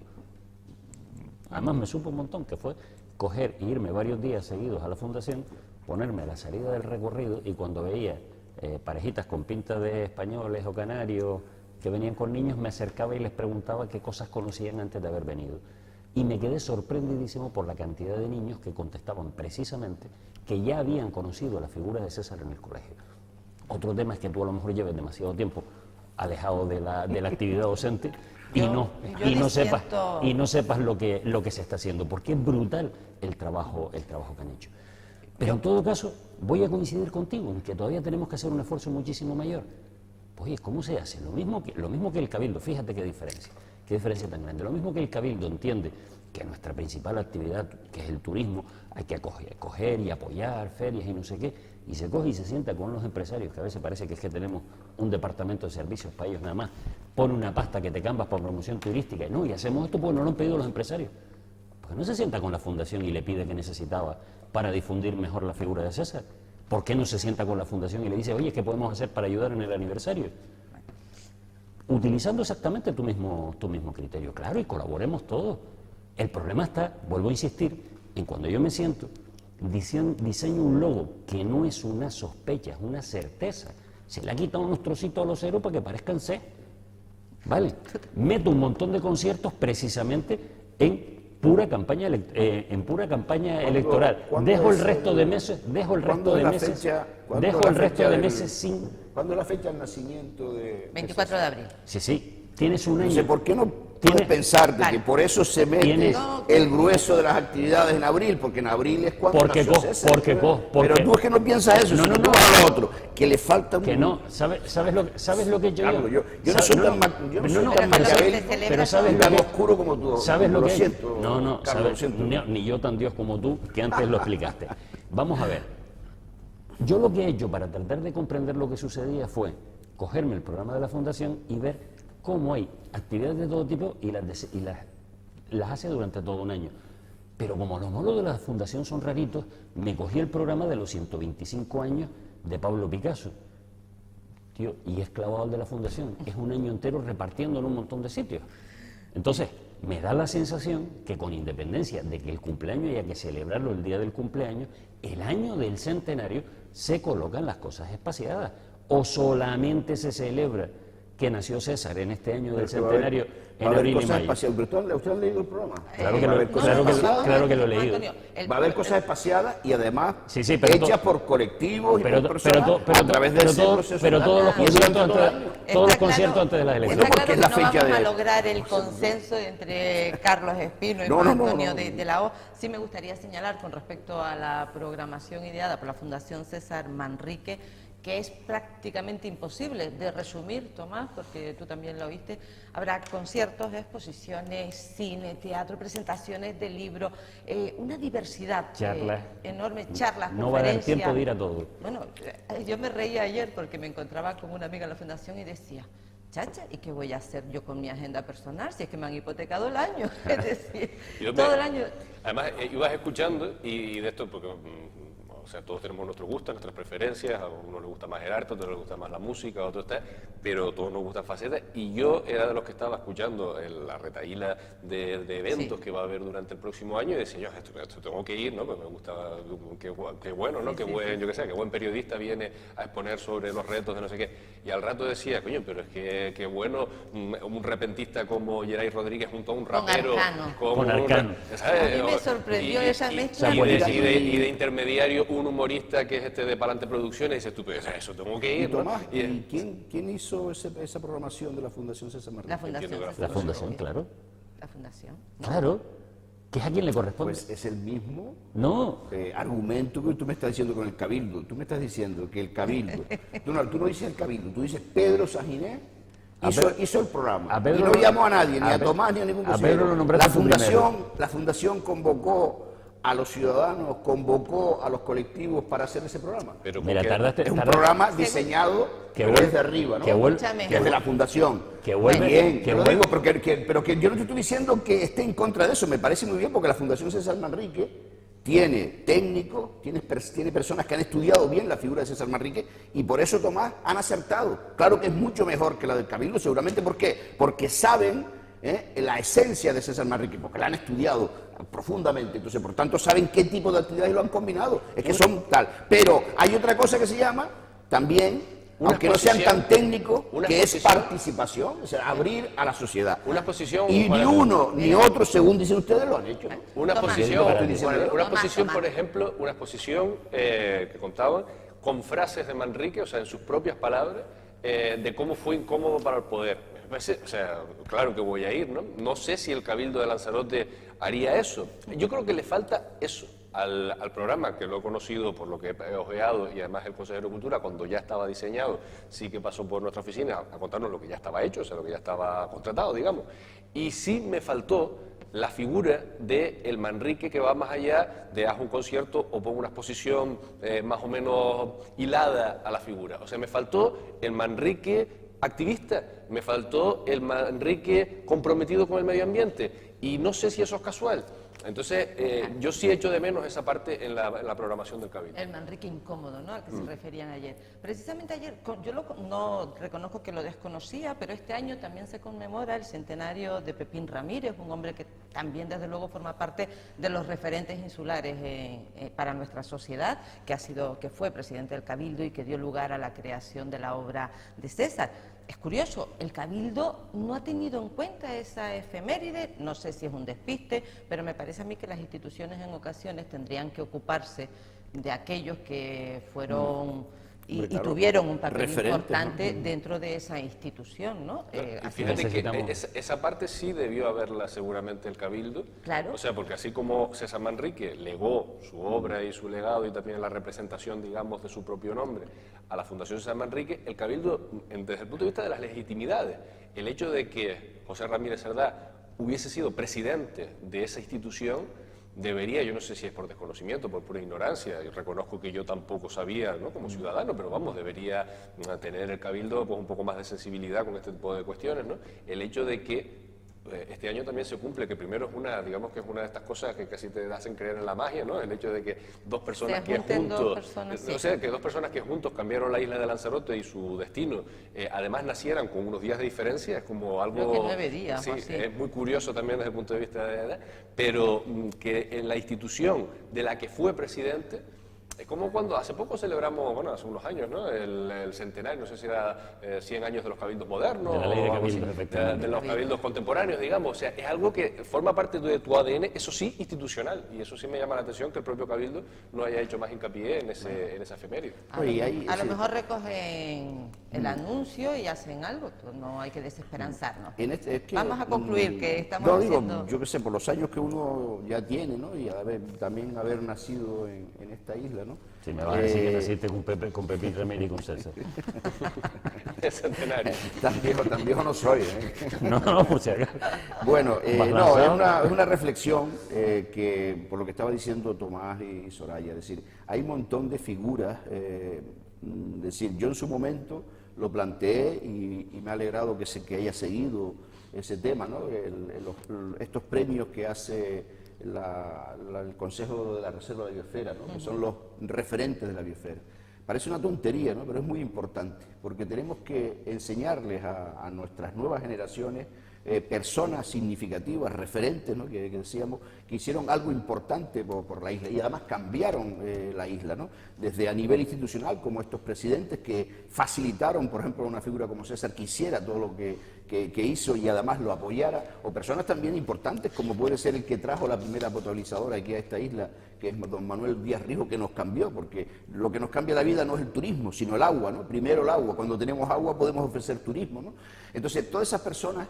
[SPEAKER 3] Además me supo un montón, que fue coger e irme varios días seguidos a la Fundación, ponerme a la salida del recorrido y cuando veía parejitas con pinta de españoles o canarios que venían con niños, me acercaba y les preguntaba qué cosas conocían antes de haber venido. Y me quedé sorprendidísimo por la cantidad de niños que contestaban precisamente que ya habían conocido la figura de César en el colegio. Otro tema es que tú a lo mejor lleves demasiado tiempo alejado de la actividad docente y no sepas lo que se está haciendo, porque es brutal el trabajo que han hecho. Pero en todo caso, voy a coincidir contigo en que todavía tenemos que hacer un esfuerzo muchísimo mayor. Oye, ¿cómo se hace? Lo mismo que el Cabildo, fíjate qué diferencia tan grande. Lo mismo que el Cabildo entiende que nuestra principal actividad, que es el turismo, hay que coger y apoyar ferias y no sé qué, y se coge y se sienta con los empresarios, que a veces parece que es que tenemos un departamento de servicios para ellos nada más, pone una pasta que te cambias para promoción turística, y hacemos esto porque no lo han pedido los empresarios. Porque no se sienta con la Fundación y le pide que necesitaba para difundir mejor la figura de César. ¿Por qué no se sienta con la Fundación y le dice, oye, ¿qué podemos hacer para ayudar en el aniversario? Utilizando exactamente tu mismo criterio, claro, y colaboremos todos. El problema está, vuelvo a insistir, en cuando yo me siento, diseño un logo que no es una sospecha, es una certeza. Se le ha quitado unos trocitos a los ceros para que parezcan C. ¿Vale? Meto un montón de conciertos precisamente en pura campaña electoral. Dejo el resto de meses sin...
[SPEAKER 4] ¿Cuándo es la fecha del nacimiento de...
[SPEAKER 2] 24 de abril.
[SPEAKER 3] Sí, tienes un año.
[SPEAKER 4] Entonces, ¿por qué no puedes pensar de que por eso se mete el grueso de las actividades en abril? Porque en abril es cuando nació César. Pero tú es que no piensas eso, sino tú vas a lo otro, que le falta un...
[SPEAKER 3] Que no, ¿sabes lo que yo digo?
[SPEAKER 4] Yo no soy tan maquiavélico,
[SPEAKER 3] pero sabes
[SPEAKER 4] tan oscuro como tú.
[SPEAKER 3] ¿Sabes lo que
[SPEAKER 4] siento,
[SPEAKER 3] No,
[SPEAKER 4] Carlos,
[SPEAKER 3] sabes, ni yo tan Dios como tú, que antes lo explicaste. Vamos a ver. Yo lo que he hecho para tratar de comprender lo que sucedía fue cogerme el programa de la Fundación y ver cómo hay actividades de todo tipo y las hace durante todo un año. Pero como los monos de la Fundación son raritos, me cogí el programa de los 125 años de Pablo Picasso. Tío, y es clavado el de la Fundación. Es un año entero repartiendo en un montón de sitios. Entonces, me da la sensación que con independencia de que el cumpleaños haya que celebrarlo el día del cumpleaños, el año del centenario se colocan las cosas espaciadas. O solamente se celebra que nació César en este año del centenario en abril y mayo.
[SPEAKER 4] ¿Pero usted ha leído el programa?
[SPEAKER 3] Claro que lo he leído.
[SPEAKER 4] Va a haber cosas espaciadas y además
[SPEAKER 3] hechas
[SPEAKER 4] por colectivos y por personas
[SPEAKER 3] a través de ese proceso. Pero todos los conciertos antes de las elecciones.
[SPEAKER 2] Está claro que no vamos a lograr el consenso entre Carlos Espino y Juan Antonio de la O. Sí me gustaría señalar con respecto a la programación ideada por la Fundación César Manrique, que es prácticamente imposible de resumir, Tomás, porque tú también lo oíste. Habrá conciertos, exposiciones, cine, teatro, presentaciones de libros, una diversidad enorme, charlas,
[SPEAKER 3] no conferencias. No va a dar tiempo de ir a todo.
[SPEAKER 2] Bueno, yo me reía ayer porque me encontraba con una amiga en la Fundación y decía, chacha, ¿y qué voy a hacer yo con mi agenda personal si es que me han hipotecado el año? Es decir, todo el año...
[SPEAKER 5] Además, ibas escuchando y de esto, porque... O sea, todos tenemos nuestros gustos, nuestras preferencias, a uno le gusta más el arte, a otro le gusta más la música, a otro está, pero todos nos gustan facetas, y yo era de los que estaba escuchando la retahíla de eventos que va a haber durante el próximo año, y decía, yo, esto tengo que ir, ¿no? Pues me gusta, qué bueno, ¿no? Qué buen periodista viene a exponer sobre los retos de no sé qué, y al rato decía, coño, pero es que qué bueno, un repentista como Geray Rodríguez junto a un rapero,
[SPEAKER 3] con Arcano.
[SPEAKER 2] A mí me sorprendió esa mezcla.
[SPEAKER 5] Y de intermediario, un humorista que es de Palante Producciones, y dices tú, pues eso tengo que ir.
[SPEAKER 4] Tomás, ¿quién hizo esa programación de la Fundación César Manrique?
[SPEAKER 3] La Fundación, claro.
[SPEAKER 2] La Fundación.
[SPEAKER 3] Claro, que es a quien le corresponde.
[SPEAKER 4] Pues es el mismo
[SPEAKER 3] argumento
[SPEAKER 4] que tú me estás diciendo con el Cabildo. Tú me estás diciendo que el Cabildo, tú no dices el Cabildo, tú dices Pedro Saginé hizo el programa. Y no llamó a nadie, ni a Tomás, ni a ningún
[SPEAKER 3] a Pedro lo nombraste
[SPEAKER 4] la Fundación convocó a los ciudadanos, convocó a los colectivos para hacer ese programa.
[SPEAKER 5] Pero
[SPEAKER 3] Mira,
[SPEAKER 4] Es un programa diseñado desde arriba, ¿no? Desde la fundación.
[SPEAKER 3] Que vuelve,
[SPEAKER 4] bien,
[SPEAKER 3] que
[SPEAKER 4] lo
[SPEAKER 3] vuelve.
[SPEAKER 4] digo pero que yo no te estoy diciendo que esté en contra de eso. Me parece muy bien porque la Fundación César Manrique tiene técnicos, tiene personas que han estudiado bien la figura de César Manrique y por eso, Tomás, han acertado. Claro que es mucho mejor que la del Cabildo, seguramente. ¿Por qué? Porque saben la esencia de César Manrique, porque la han estudiado profundamente, entonces por tanto saben qué tipo de actividades lo han combinado, es que son tal. Pero hay otra cosa que se llama también, aunque no sean tan técnicos, que es participación, o sea, abrir a la sociedad.
[SPEAKER 5] Una exposición...
[SPEAKER 4] Y ni uno ni otro, según dicen ustedes, lo han hecho, ¿no?
[SPEAKER 5] Una exposición,
[SPEAKER 2] Tomás.
[SPEAKER 5] por ejemplo, una exposición que contaban con frases de Manrique, o sea, en sus propias palabras, de cómo fue incómodo para el poder. O sea, claro que voy a ir, ¿no? No sé si el Cabildo de Lanzarote haría eso. Yo creo que le falta eso al programa, que lo he conocido por lo que he ojeado, y además el consejero de Cultura, cuando ya estaba diseñado, sí que pasó por nuestra oficina a contarnos lo que ya estaba hecho, o sea, lo que ya estaba contratado, digamos. Y sí me faltó la figura del Manrique, que va más allá de haz un concierto o pon una exposición más o menos hilada a la figura. O sea, me faltó el Manrique activista, me faltó el Manrique comprometido con el medio ambiente, y no sé si eso es casual. Entonces, yo sí echo de menos esa parte en la programación del Cabildo.
[SPEAKER 2] El Manrique incómodo, ¿no?, al que se referían ayer. Precisamente ayer, no reconozco que lo desconocía, pero este año también se conmemora el centenario de Pepín Ramírez, un hombre que también desde luego forma parte de los referentes insulares para nuestra sociedad, que fue presidente del Cabildo y que dio lugar a la creación de la obra de César. Es curioso, el Cabildo no ha tenido en cuenta esa efeméride, no sé si es un despiste, pero me parece a mí que las instituciones en ocasiones tendrían que ocuparse de aquellos que fueron y tuvieron un papel importante dentro de esa institución, ¿no?
[SPEAKER 5] Fíjate que esa parte sí debió haberla seguramente el Cabildo.
[SPEAKER 2] Claro.
[SPEAKER 5] O sea, porque así como César Manrique legó su obra y su legado y también la representación, digamos, de su propio nombre a la Fundación César Manrique, el Cabildo, desde el punto de vista de las legitimidades, el hecho de que José Ramírez Cerdá hubiese sido presidente de esa institución, debería, yo no sé si es por desconocimiento, por pura ignorancia, y reconozco que yo tampoco sabía, ¿no?, como ciudadano, pero vamos, debería tener el Cabildo pues un poco más de sensibilidad con este tipo de cuestiones, ¿no? El hecho de que este año también se cumple, que primero es digamos que es una de estas cosas que casi te hacen creer en la magia, ¿no? El hecho de que dos personas que juntos cambiaron la isla de Lanzarote y su destino, además nacieran con unos días de diferencia, es como algo...
[SPEAKER 2] Creo que 9 días,
[SPEAKER 5] sí,
[SPEAKER 2] o así.
[SPEAKER 5] es muy curioso también desde el punto de vista de edad, pero que en la institución de la que fue presidente, es como cuando hace poco celebramos, bueno, hace unos años, ¿no?, el centenario, no sé si era 100 años de los cabildos modernos,
[SPEAKER 3] De la ley de
[SPEAKER 5] o algo así,
[SPEAKER 3] cabildos, efectivamente.
[SPEAKER 5] de los cabildos contemporáneos, digamos. O sea, es algo que forma parte de tu ADN, eso sí, institucional, y eso sí me llama la atención que el propio Cabildo no haya hecho más hincapié en esa efeméride.
[SPEAKER 2] A lo mejor recogen el anuncio y hacen algo, no hay que desesperanzarnos. Vamos a concluir que estamos haciendo...
[SPEAKER 4] Yo qué sé, por los años que uno ya tiene, ¿no?, y también haber nacido en esta isla, ¿no?
[SPEAKER 3] Sí, me vas a decir que naciste con Pepín Ramírez y con César.
[SPEAKER 5] El centenario.
[SPEAKER 4] Tan viejo no soy, ¿eh?
[SPEAKER 3] No, por si acaso.
[SPEAKER 4] Bueno, no, es una reflexión que, por lo que estaba diciendo Tomás y Soraya, es decir, hay un montón de figuras, es decir, yo en su momento lo planteé y me ha alegrado que haya seguido ese tema, ¿no? Estos premios que hace el Consejo de la Reserva de la Biosfera, ¿no?, que son los referentes de la biosfera. Parece una tontería, ¿no?, pero es muy importante, porque tenemos que enseñarles a nuestras nuevas generaciones personas significativas, referentes, ¿no?, que decíamos, que hicieron algo importante por la isla y además cambiaron la isla, ¿no?, desde a nivel institucional, como estos presidentes que facilitaron, por ejemplo, una figura como César que hiciera todo lo que hizo y además lo apoyara, o personas también importantes como puede ser el que trajo la primera potabilizadora aquí a esta isla, que es don Manuel Díaz Rijo, que nos cambió, porque lo que nos cambia la vida no es el turismo, sino el agua, ¿no? Primero el agua, cuando tenemos agua podemos ofrecer turismo, ¿no? Entonces todas esas personas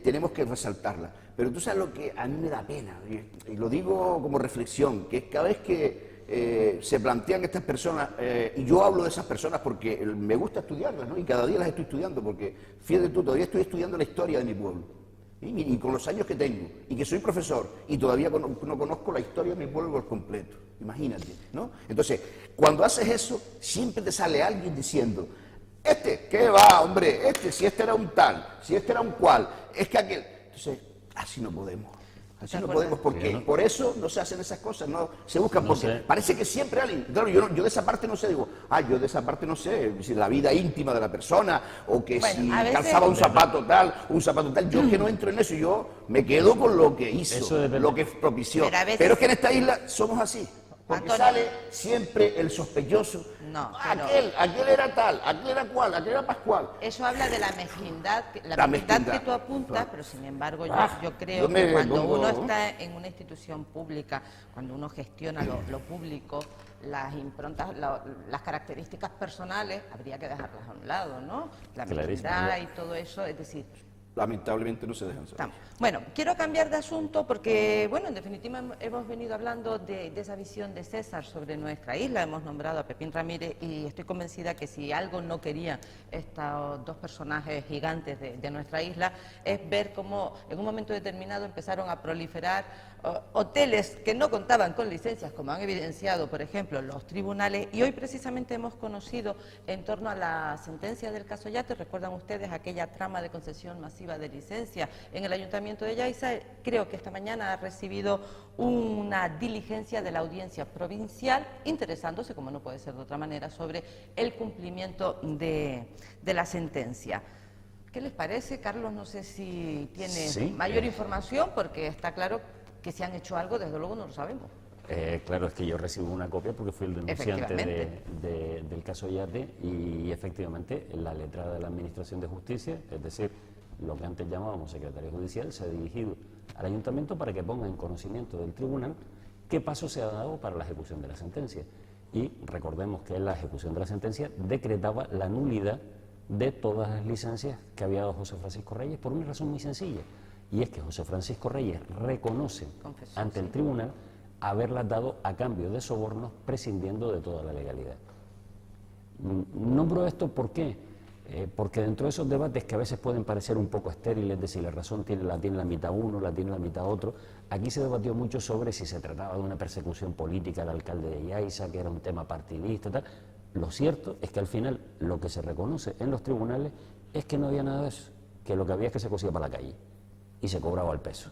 [SPEAKER 4] tenemos que resaltarlas, pero tú sabes lo que a mí me da pena, y lo digo como reflexión, que es cada vez que se plantean estas personas, y yo hablo de esas personas porque me gusta estudiarlas, ¿no?, y cada día las estoy estudiando, porque fíjate tú, todavía estoy estudiando la historia de mi pueblo, Y con los años que tengo, y que soy profesor, y todavía no conozco la historia de mi pueblo por completo. Imagínate, ¿no? Entonces, cuando haces eso, siempre te sale alguien diciendo, ¿qué va, hombre? Si este era un tal, si este era un cual, es que aquel... Entonces, así no podemos. Así no podemos, porque por eso no se hacen esas cosas, no se buscan, porque parece que siempre alguien, claro, yo de esa parte no sé, digo, yo de esa parte no sé, si la vida íntima de la persona, o que si calzaba un zapato tal, yo es que no entro en eso, yo me quedo con lo que hizo, lo que propició, pero es que en esta isla somos así. Porque Antonio, sale siempre el sospechoso.
[SPEAKER 2] No,
[SPEAKER 4] aquel era tal, aquel era cual, aquel era pascual.
[SPEAKER 2] Eso habla de la mezquindad, que tú apuntas, claro. Pero sin embargo yo creo que cuando uno está en una institución pública, cuando uno gestiona lo público, las improntas, las características personales, habría que dejarlas a un lado, ¿no? La mezquindad y todo eso, es decir...
[SPEAKER 4] Lamentablemente no se dejan saber.
[SPEAKER 2] Bueno, quiero cambiar de asunto porque, bueno, en definitiva hemos venido hablando de esa visión de César sobre nuestra isla, hemos nombrado a Pepín Ramírez y estoy convencida que si algo no querían estos dos personajes gigantes de nuestra isla es ver cómo en un momento determinado empezaron a proliferar hoteles que no contaban con licencias, como han evidenciado, por ejemplo, los tribunales, y hoy precisamente hemos conocido en torno a la sentencia del caso Yate, recuerdan ustedes aquella trama de concesión masiva de licencia en el Ayuntamiento de Yaiza. Creo que esta mañana ha recibido una diligencia de la Audiencia Provincial interesándose, como no puede ser de otra manera, sobre el cumplimiento de la sentencia. ¿Qué les parece, Carlos? No sé si tiene mayor información, porque está claro que si han hecho algo, desde luego no lo sabemos.
[SPEAKER 3] Claro, es que yo recibo una copia porque fui el denunciante del caso Yate y efectivamente la letrada de la Administración de Justicia, es decir, lo que antes llamábamos secretario judicial, se ha dirigido al ayuntamiento para que ponga en conocimiento del tribunal qué paso se ha dado para la ejecución de la sentencia. Y recordemos que la ejecución de la sentencia decretaba la nulidad de todas las licencias que había dado José Francisco Reyes por una razón muy sencilla, y es que José Francisco Reyes reconoce ante el tribunal haberlas dado a cambio de sobornos, prescindiendo de toda la legalidad. Nombro esto ¿por qué? Porque dentro de esos debates que a veces pueden parecer un poco estériles, de si la razón la tiene la mitad uno, la tiene la mitad otro, aquí se debatió mucho sobre si se trataba de una persecución política al alcalde de Yaiza, que era un tema partidista, tal. Lo cierto es que al final lo que se reconoce en los tribunales es que no había nada de eso, que lo que había es que se cosía para la calle y se cobraba al peso,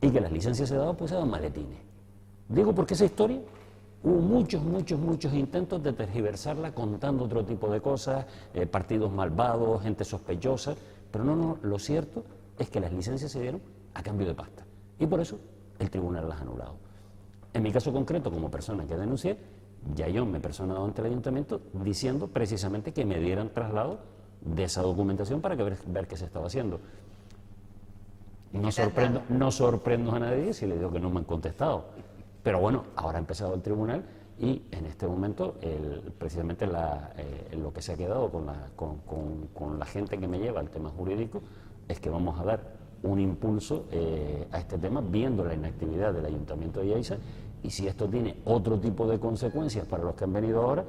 [SPEAKER 3] y que las licencias se daban, pues se daban maletines. Digo porque esa historia hubo muchos intentos de tergiversarla contando otro tipo de cosas, partidos malvados, gente sospechosa, pero no, lo cierto es que las licencias se dieron a cambio de pasta y por eso el tribunal las ha anulado. En mi caso concreto, como persona que denuncié, ya yo me he personado ante el ayuntamiento diciendo precisamente que me dieran traslado de esa documentación para ver qué se estaba haciendo. No sorprendo a nadie si le digo que no me han contestado. Pero bueno, ahora ha empezado el tribunal y en este momento precisamente lo que se ha quedado con la gente que me lleva al tema jurídico es que vamos a dar un impulso a este tema viendo la inactividad del Ayuntamiento de Yaiza, y si esto tiene otro tipo de consecuencias para los que han venido ahora,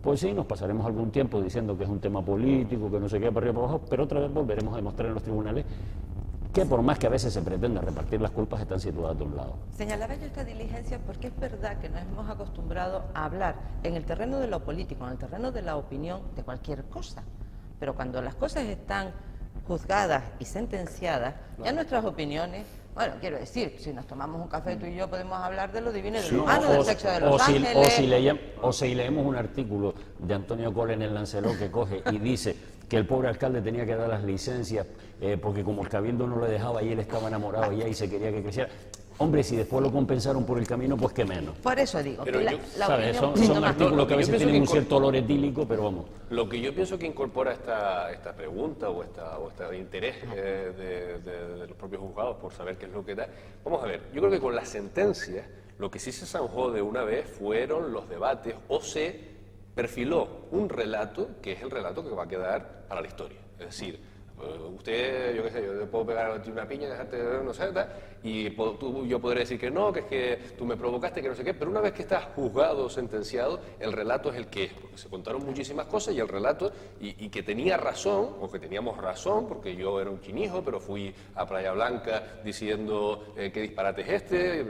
[SPEAKER 3] pues sí, nos pasaremos algún tiempo diciendo que es un tema político, que no se queda para arriba para abajo, pero otra vez volveremos a demostrar en los tribunales que por más que a veces se pretenda repartir las culpas, están situadas de un lado.
[SPEAKER 2] Señalaba yo esta diligencia porque es verdad que nos hemos acostumbrado a hablar en el terreno de lo político, en el terreno de la opinión, de cualquier cosa. Pero cuando las cosas están juzgadas y sentenciadas, ya nuestras opiniones, bueno, quiero decir, si nos tomamos un café tú y yo podemos hablar de lo divino y de lo humano, del sexo de los ángeles.
[SPEAKER 3] O si leemos un artículo de Antonio Cole en el Lancelot que coge y dice que el pobre alcalde tenía que dar las licencias porque como el cabildo no le dejaba y él estaba enamorado y se quería que creciera. Hombre, si después lo compensaron por el camino, pues qué menos.
[SPEAKER 2] Por eso digo,
[SPEAKER 5] pero
[SPEAKER 2] que la opinión...
[SPEAKER 3] Son artículos que a veces tienen un cierto olor etílico, pero vamos.
[SPEAKER 5] Lo que yo pienso que incorpora esta pregunta o este interés de los propios juzgados por saber qué es lo que da. Vamos a ver, yo creo que con las sentencias, lo que sí se zanjó de una vez fueron los debates o se perfiló un relato que es el relato que va a quedar para la historia. Es decir, usted, yo qué sé, yo le puedo pegar a ti una piña, dejarte, no sé, tal, y yo podré decir que no, que es que tú me provocaste, que no sé qué, pero una vez que estás juzgado o sentenciado, el relato es el que es, porque se contaron muchísimas cosas y el relato, y que tenía razón, o que teníamos razón, porque yo era un chinijo, pero fui a Playa Blanca diciendo qué disparate es este,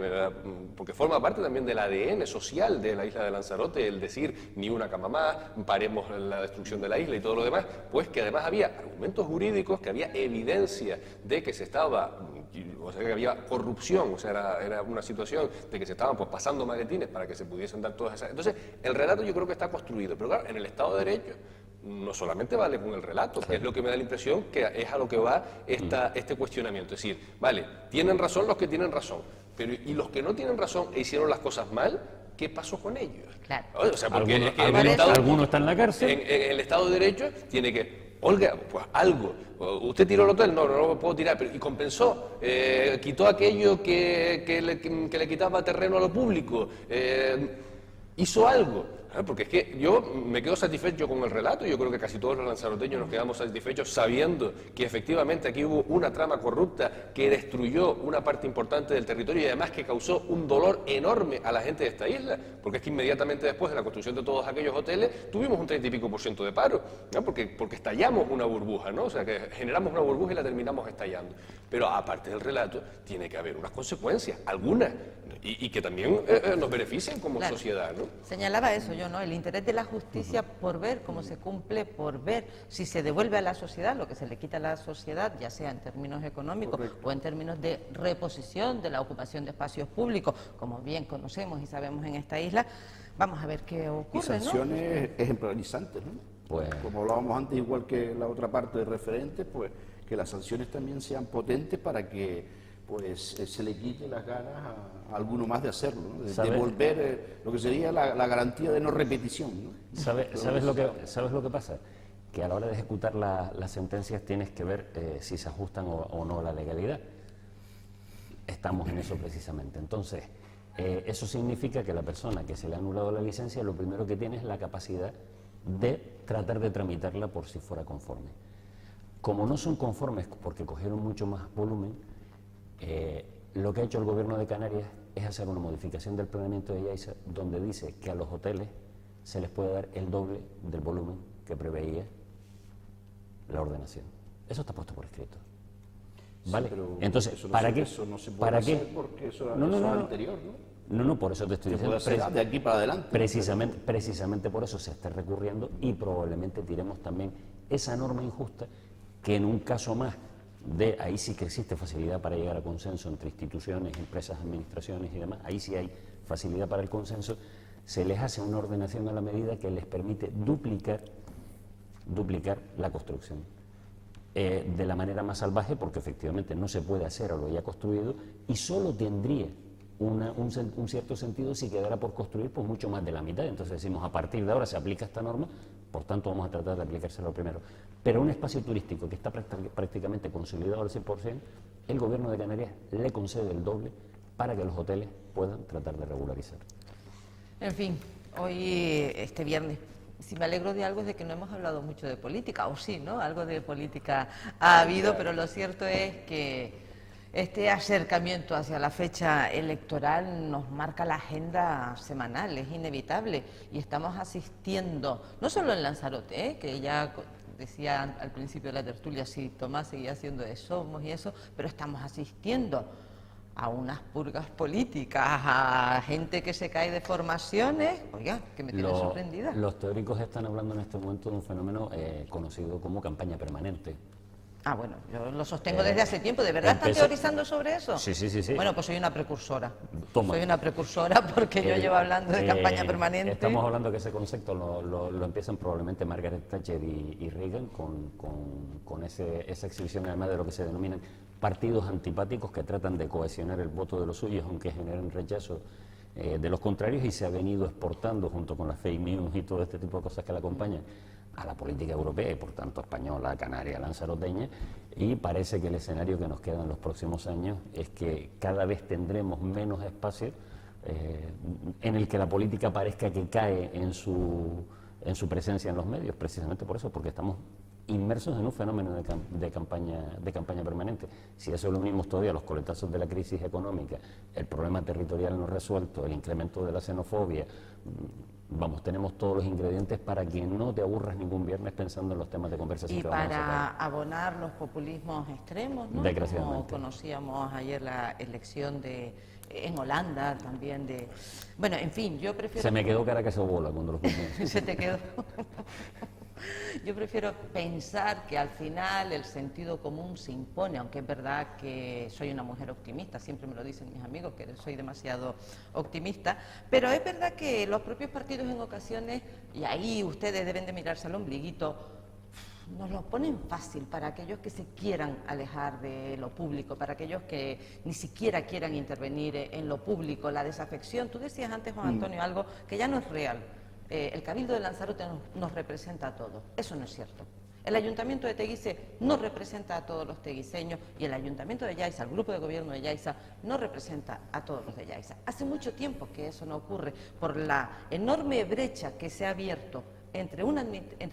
[SPEAKER 5] porque forma parte también del ADN social de la isla de Lanzarote, el decir ni una cama más, paremos la destrucción de la isla y todo lo demás, pues que además había argumentos jurídicos, que había evidencia de que se estaba, o sea, que había corrupción, o sea, era una situación de que se estaban pues pasando maletines para que se pudiesen dar todas esas... Entonces, el relato yo creo que está construido, pero claro, en el Estado de Derecho no solamente vale con el relato, que es lo que me da la impresión que es a lo que va este cuestionamiento. Es decir, vale, tienen razón los que tienen razón, pero ¿y los que no tienen razón e hicieron las cosas mal? ¿Qué pasó con ellos?
[SPEAKER 2] Claro.
[SPEAKER 5] O sea, porque
[SPEAKER 3] Algunos,
[SPEAKER 5] es que
[SPEAKER 3] algunos están en la cárcel.
[SPEAKER 5] en el Estado de Derecho tiene que... Olga, pues algo. ¿Usted tiró el hotel? No, no lo puedo tirar. Pero, ¿y compensó? ¿Quitó aquello que le quitaba terreno a lo público? ¿Hizo algo? Porque es que yo me quedo satisfecho con el relato, yo creo que casi todos los lanzaroteños nos quedamos satisfechos sabiendo que efectivamente aquí hubo una trama corrupta que destruyó una parte importante del territorio y además que causó un dolor enorme a la gente de esta isla, porque es que inmediatamente después de la construcción de todos aquellos hoteles tuvimos un 30 y pico % de paro, ¿no? Porque estallamos una burbuja, ¿no? O sea, que generamos una burbuja y la terminamos estallando. Pero aparte del relato, tiene que haber unas consecuencias, algunas, y que también nos beneficien como sociedad, ¿no?
[SPEAKER 2] Señalaba eso yo, ¿no? El interés de la justicia por ver cómo se cumple, por ver si se devuelve a la sociedad lo que se le quita a la sociedad, ya sea en términos económicos o en términos de reposición de la ocupación de espacios públicos, como bien conocemos y sabemos en esta isla. Vamos a ver qué ocurre,
[SPEAKER 4] y sanciones ejemplarizantes, ¿no?
[SPEAKER 3] Pues,
[SPEAKER 4] como hablábamos antes, igual que la otra parte de referentes, pues que las sanciones también sean potentes para que pues se le quite las ganas a alguno más de hacerlo, ¿no? De volver lo que sería la garantía de no repetición, ¿no?
[SPEAKER 3] ¿Sabes lo que pasa? Que a la hora de ejecutar las sentencias tienes que ver si se ajustan o no a la legalidad. Estamos en eso precisamente. Entonces, eso significa que la persona que se le ha anulado la licencia, lo primero que tiene es la capacidad de tratar de tramitarla por si fuera conforme. Como no son conformes porque cogieron mucho más volumen, lo que ha hecho el Gobierno de Canarias es hacer una modificación del planeamiento de Yaiza donde dice que a los hoteles se les puede dar el doble del volumen que preveía la ordenación. Eso está puesto por escrito. ¿Vale?
[SPEAKER 4] Sí,
[SPEAKER 3] entonces,
[SPEAKER 4] eso
[SPEAKER 3] ¿para qué?
[SPEAKER 4] Eso no se puede
[SPEAKER 3] ¿Para
[SPEAKER 4] hacer
[SPEAKER 3] qué?
[SPEAKER 4] porque eso
[SPEAKER 3] No,
[SPEAKER 4] es anterior, ¿no?
[SPEAKER 3] No, por eso te estoy diciendo.
[SPEAKER 4] Puede hacer de aquí para adelante.
[SPEAKER 3] Precisamente por eso se está recurriendo y probablemente tiremos también esa norma injusta que en un caso más ahí sí que existe facilidad para llegar a consenso entre instituciones, empresas, administraciones y demás, ahí sí hay facilidad para el consenso, se les hace una ordenación a la medida que les permite duplicar la construcción. De la manera más salvaje, porque efectivamente no se puede hacer a lo ya construido y solo tendría un cierto sentido si quedara por construir pues mucho más de la mitad. Entonces decimos, a partir de ahora se aplica esta norma, por tanto vamos a tratar de aplicárselo primero. Pero un espacio turístico que está prácticamente consolidado al 100%, el Gobierno de Canarias le concede el doble para que los hoteles puedan tratar de regularizar.
[SPEAKER 2] En fin, hoy, este viernes, si me alegro de algo es de que no hemos hablado mucho de política, o sí, ¿no? Algo de política ha habido, pero lo cierto es que este acercamiento hacia la fecha electoral nos marca la agenda semanal, es inevitable, y estamos asistiendo, no solo en Lanzarote, que ya decía al principio de la tertulia, si Tomás seguía haciendo de Somos y eso, pero estamos asistiendo a unas purgas políticas, a gente que se cae de formaciones, oiga, que me tiene sorprendida.
[SPEAKER 3] Los teóricos están hablando en este momento de un fenómeno conocido como campaña permanente.
[SPEAKER 2] Ah, bueno, yo lo sostengo desde hace tiempo. ¿De verdad están teorizando sobre eso?
[SPEAKER 3] Sí.
[SPEAKER 2] Bueno, pues soy una precursora.
[SPEAKER 3] Toma.
[SPEAKER 2] Soy una precursora porque yo llevo hablando de campaña permanente.
[SPEAKER 3] Estamos hablando que ese concepto lo empiezan probablemente Margaret Thatcher y Reagan con esa exhibición, además de lo que se denominan partidos antipáticos que tratan de cohesionar el voto de los suyos, aunque generen rechazo de los contrarios, y se ha venido exportando junto con las fake news y todo este tipo de cosas que la acompañan a la política europea y por tanto española, canaria, lanzaroteña, y parece que el escenario que nos queda en los próximos años es que cada vez tendremos menos espacio en el que la política parezca que cae en su presencia en los medios, precisamente por eso, porque estamos inmersos en un fenómeno de campaña permanente. Si a eso le unimos todavía los coletazos de la crisis económica, el problema territorial no resuelto, el incremento de la xenofobia, vamos, tenemos todos los ingredientes para que no te aburras ningún viernes pensando en los temas de conversación
[SPEAKER 2] y
[SPEAKER 3] que vamos a
[SPEAKER 2] para
[SPEAKER 3] sacar.
[SPEAKER 2] abonar los populismos extremos, ¿no? Como
[SPEAKER 3] Desgraciadamente.
[SPEAKER 2] conocíamos ayer la elección en Holanda también bueno, en fin, yo prefiero...
[SPEAKER 3] Se me quedó cara que se bola cuando lo escuché.
[SPEAKER 2] Se te quedó. Yo prefiero pensar que al final el sentido común se impone, aunque es verdad que soy una mujer optimista, siempre me lo dicen mis amigos, que soy demasiado optimista, pero es verdad que los propios partidos en ocasiones, y ahí ustedes deben de mirarse al ombliguito, nos lo ponen fácil para aquellos que se quieran alejar de lo público, para aquellos que ni siquiera quieran intervenir en lo público, la desafección. Tú decías antes, Juan Antonio, algo que ya no es real. El Cabildo de Lanzarote nos representa a todos. Eso no es cierto. El Ayuntamiento de Teguise no representa a todos los teguiseños y el Ayuntamiento de Yaiza, el Grupo de Gobierno de Yaiza, no representa a todos los de Yaiza. Hace mucho tiempo que eso no ocurre por la enorme brecha que se ha abierto entre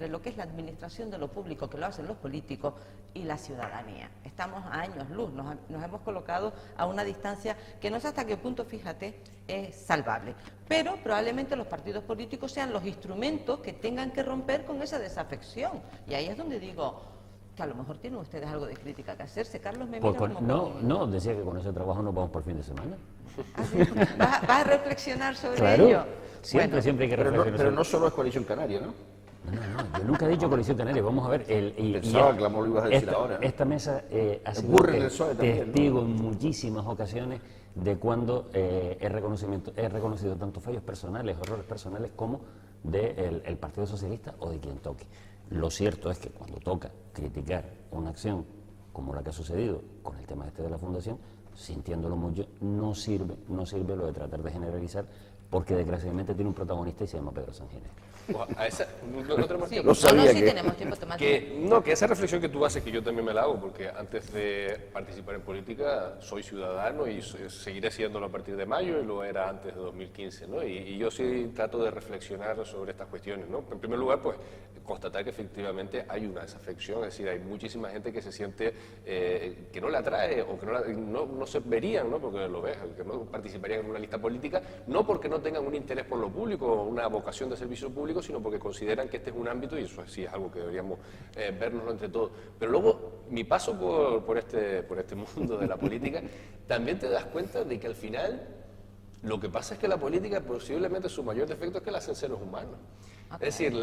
[SPEAKER 2] lo que es la administración de lo público, que lo hacen los políticos, y la ciudadanía. Estamos a años luz, nos hemos colocado a una distancia que no sé hasta qué punto, fíjate, es salvable. Pero probablemente los partidos políticos sean los instrumentos que tengan que romper con esa desafección. Y ahí es donde digo que a lo mejor tienen ustedes algo de crítica que hacerse. Carlos me mira
[SPEAKER 3] No, decía que con ese trabajo nos vamos por fin de semana.
[SPEAKER 2] ¿Vas a reflexionar sobre
[SPEAKER 3] Claro.
[SPEAKER 2] ello?
[SPEAKER 3] Siempre hay que reflexionar.
[SPEAKER 4] Pero no solo es Coalición Canaria, ¿no?
[SPEAKER 3] No, yo nunca he dicho Coalición Canaria. Vamos a ver.
[SPEAKER 4] Pensaba que lo ibas a decir ahora, ¿no?
[SPEAKER 3] Esta mesa ha sido
[SPEAKER 4] Ocurre en el PSOE también,
[SPEAKER 3] testigo en muchísimas ocasiones de cuando he reconocido tanto fallos personales, errores personales, como del Partido Socialista o de quien toque. Lo cierto es que cuando toca criticar una acción como la que ha sucedido con el tema este de la Fundación, sintiéndolo mucho, no sirve lo de tratar de generalizar, porque desgraciadamente tiene un protagonista y se llama Pedro Sánchez.
[SPEAKER 5] A esa, no tenemos
[SPEAKER 2] Sí,
[SPEAKER 5] tiempo.
[SPEAKER 2] sí tenemos tiempo, Tomás.
[SPEAKER 5] Que esa reflexión que tú haces, que yo también me la hago, porque antes de participar en política soy ciudadano y seguiré siéndolo a partir de mayo, y lo era antes de 2015, ¿no? Y yo sí trato de reflexionar sobre estas cuestiones, ¿no? En primer lugar, pues, constatar que efectivamente hay una desafección, es decir, hay muchísima gente que se siente que no le atrae o que no se verían, ¿no? Porque lo ves, que no participarían en una lista política, no porque no tengan un interés por lo público o una vocación de servicio público, sino porque consideran que este es un ámbito, y eso sí es algo que deberíamos vernoslo entre todos. Pero luego, mi paso por este mundo de la política, también te das cuenta de que al final lo que pasa es que la política posiblemente su mayor defecto es que la hacen seres humanos. Es decir,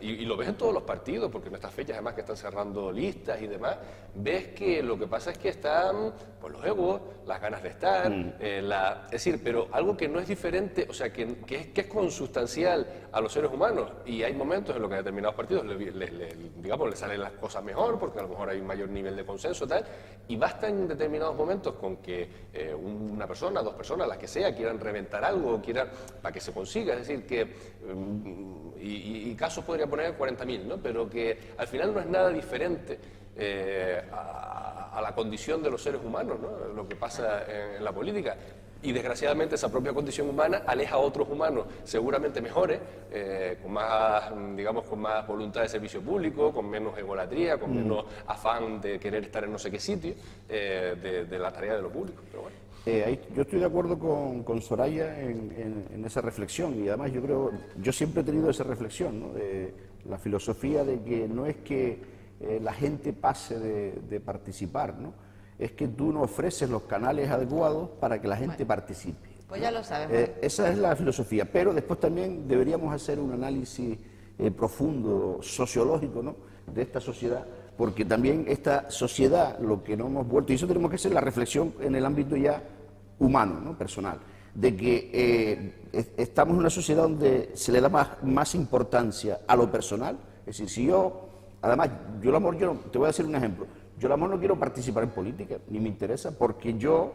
[SPEAKER 5] y lo ves en todos los partidos, porque en estas fechas además que están cerrando listas y demás, ves que lo que pasa es que están pues, los egos, las ganas de estar, es decir, pero algo que no es diferente, o sea, que es consustancial a los seres humanos, y hay momentos en los que a determinados partidos les salen las cosas mejor, porque a lo mejor hay un mayor nivel de consenso, tal, y basta en determinados momentos con que una persona, dos personas, las que sea, quieran reventar algo, para que se consiga, es decir, que y casos podría poner 40.000, ¿no? Pero que al final no es nada diferente a la condición de los seres humanos, ¿no? Lo que pasa en la política. Y desgraciadamente esa propia condición humana aleja a otros humanos seguramente mejores, con más voluntad de servicio público, con menos egolatría, con menos afán de querer estar en no sé qué sitio, de la tarea de lo público. Pero bueno.
[SPEAKER 4] Yo estoy de acuerdo con Soraya en esa reflexión, y además yo siempre he tenido esa reflexión, ¿no? De la filosofía de que no es que la gente pase de participar, ¿no? Es que tú no ofreces los canales adecuados para que la gente participe.
[SPEAKER 2] Pues ya lo sabes.
[SPEAKER 4] Esa es la filosofía, pero después también deberíamos hacer un análisis profundo, sociológico, ¿no? De esta sociedad, porque también esta sociedad, lo que no hemos vuelto, y eso tenemos que hacer la reflexión en el ámbito ya humano, ¿no? Personal, de que estamos en una sociedad donde se le da más importancia a lo personal. Es decir, además, yo el amor, te voy a decir un ejemplo, yo el amor no quiero participar en política, ni me interesa, porque yo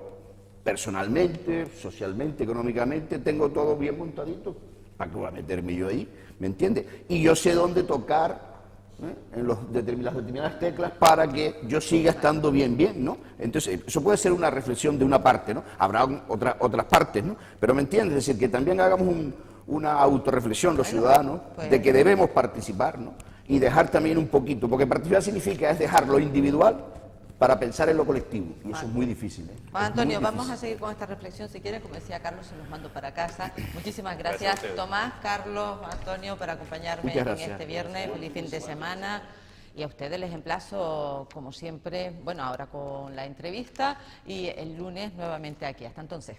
[SPEAKER 4] personalmente, socialmente, económicamente, tengo todo bien montadito. ¿Para qué voy a meterme yo ahí? ¿Me entiendes? Y yo sé dónde tocar en las determinadas teclas para que yo siga estando bien, ¿no? Entonces, eso puede ser una reflexión de una parte, ¿no? Habrá otras partes, ¿no? Pero ¿me entiendes? Es decir, que también hagamos una autorreflexión los ciudadanos de que debemos participar, ¿no? y dejar también un poquito, porque participar significa es dejar lo individual para pensar en lo colectivo, y eso es muy difícil.
[SPEAKER 2] Juan Antonio, vamos a seguir con esta reflexión, si quieren, como decía Carlos, se los mando para casa. Muchísimas gracias, Tomás, Carlos, Antonio, por acompañarme en este viernes. Feliz fin de semana. Y a ustedes les emplazo, como siempre, bueno, ahora con la entrevista y el lunes nuevamente aquí. Hasta entonces.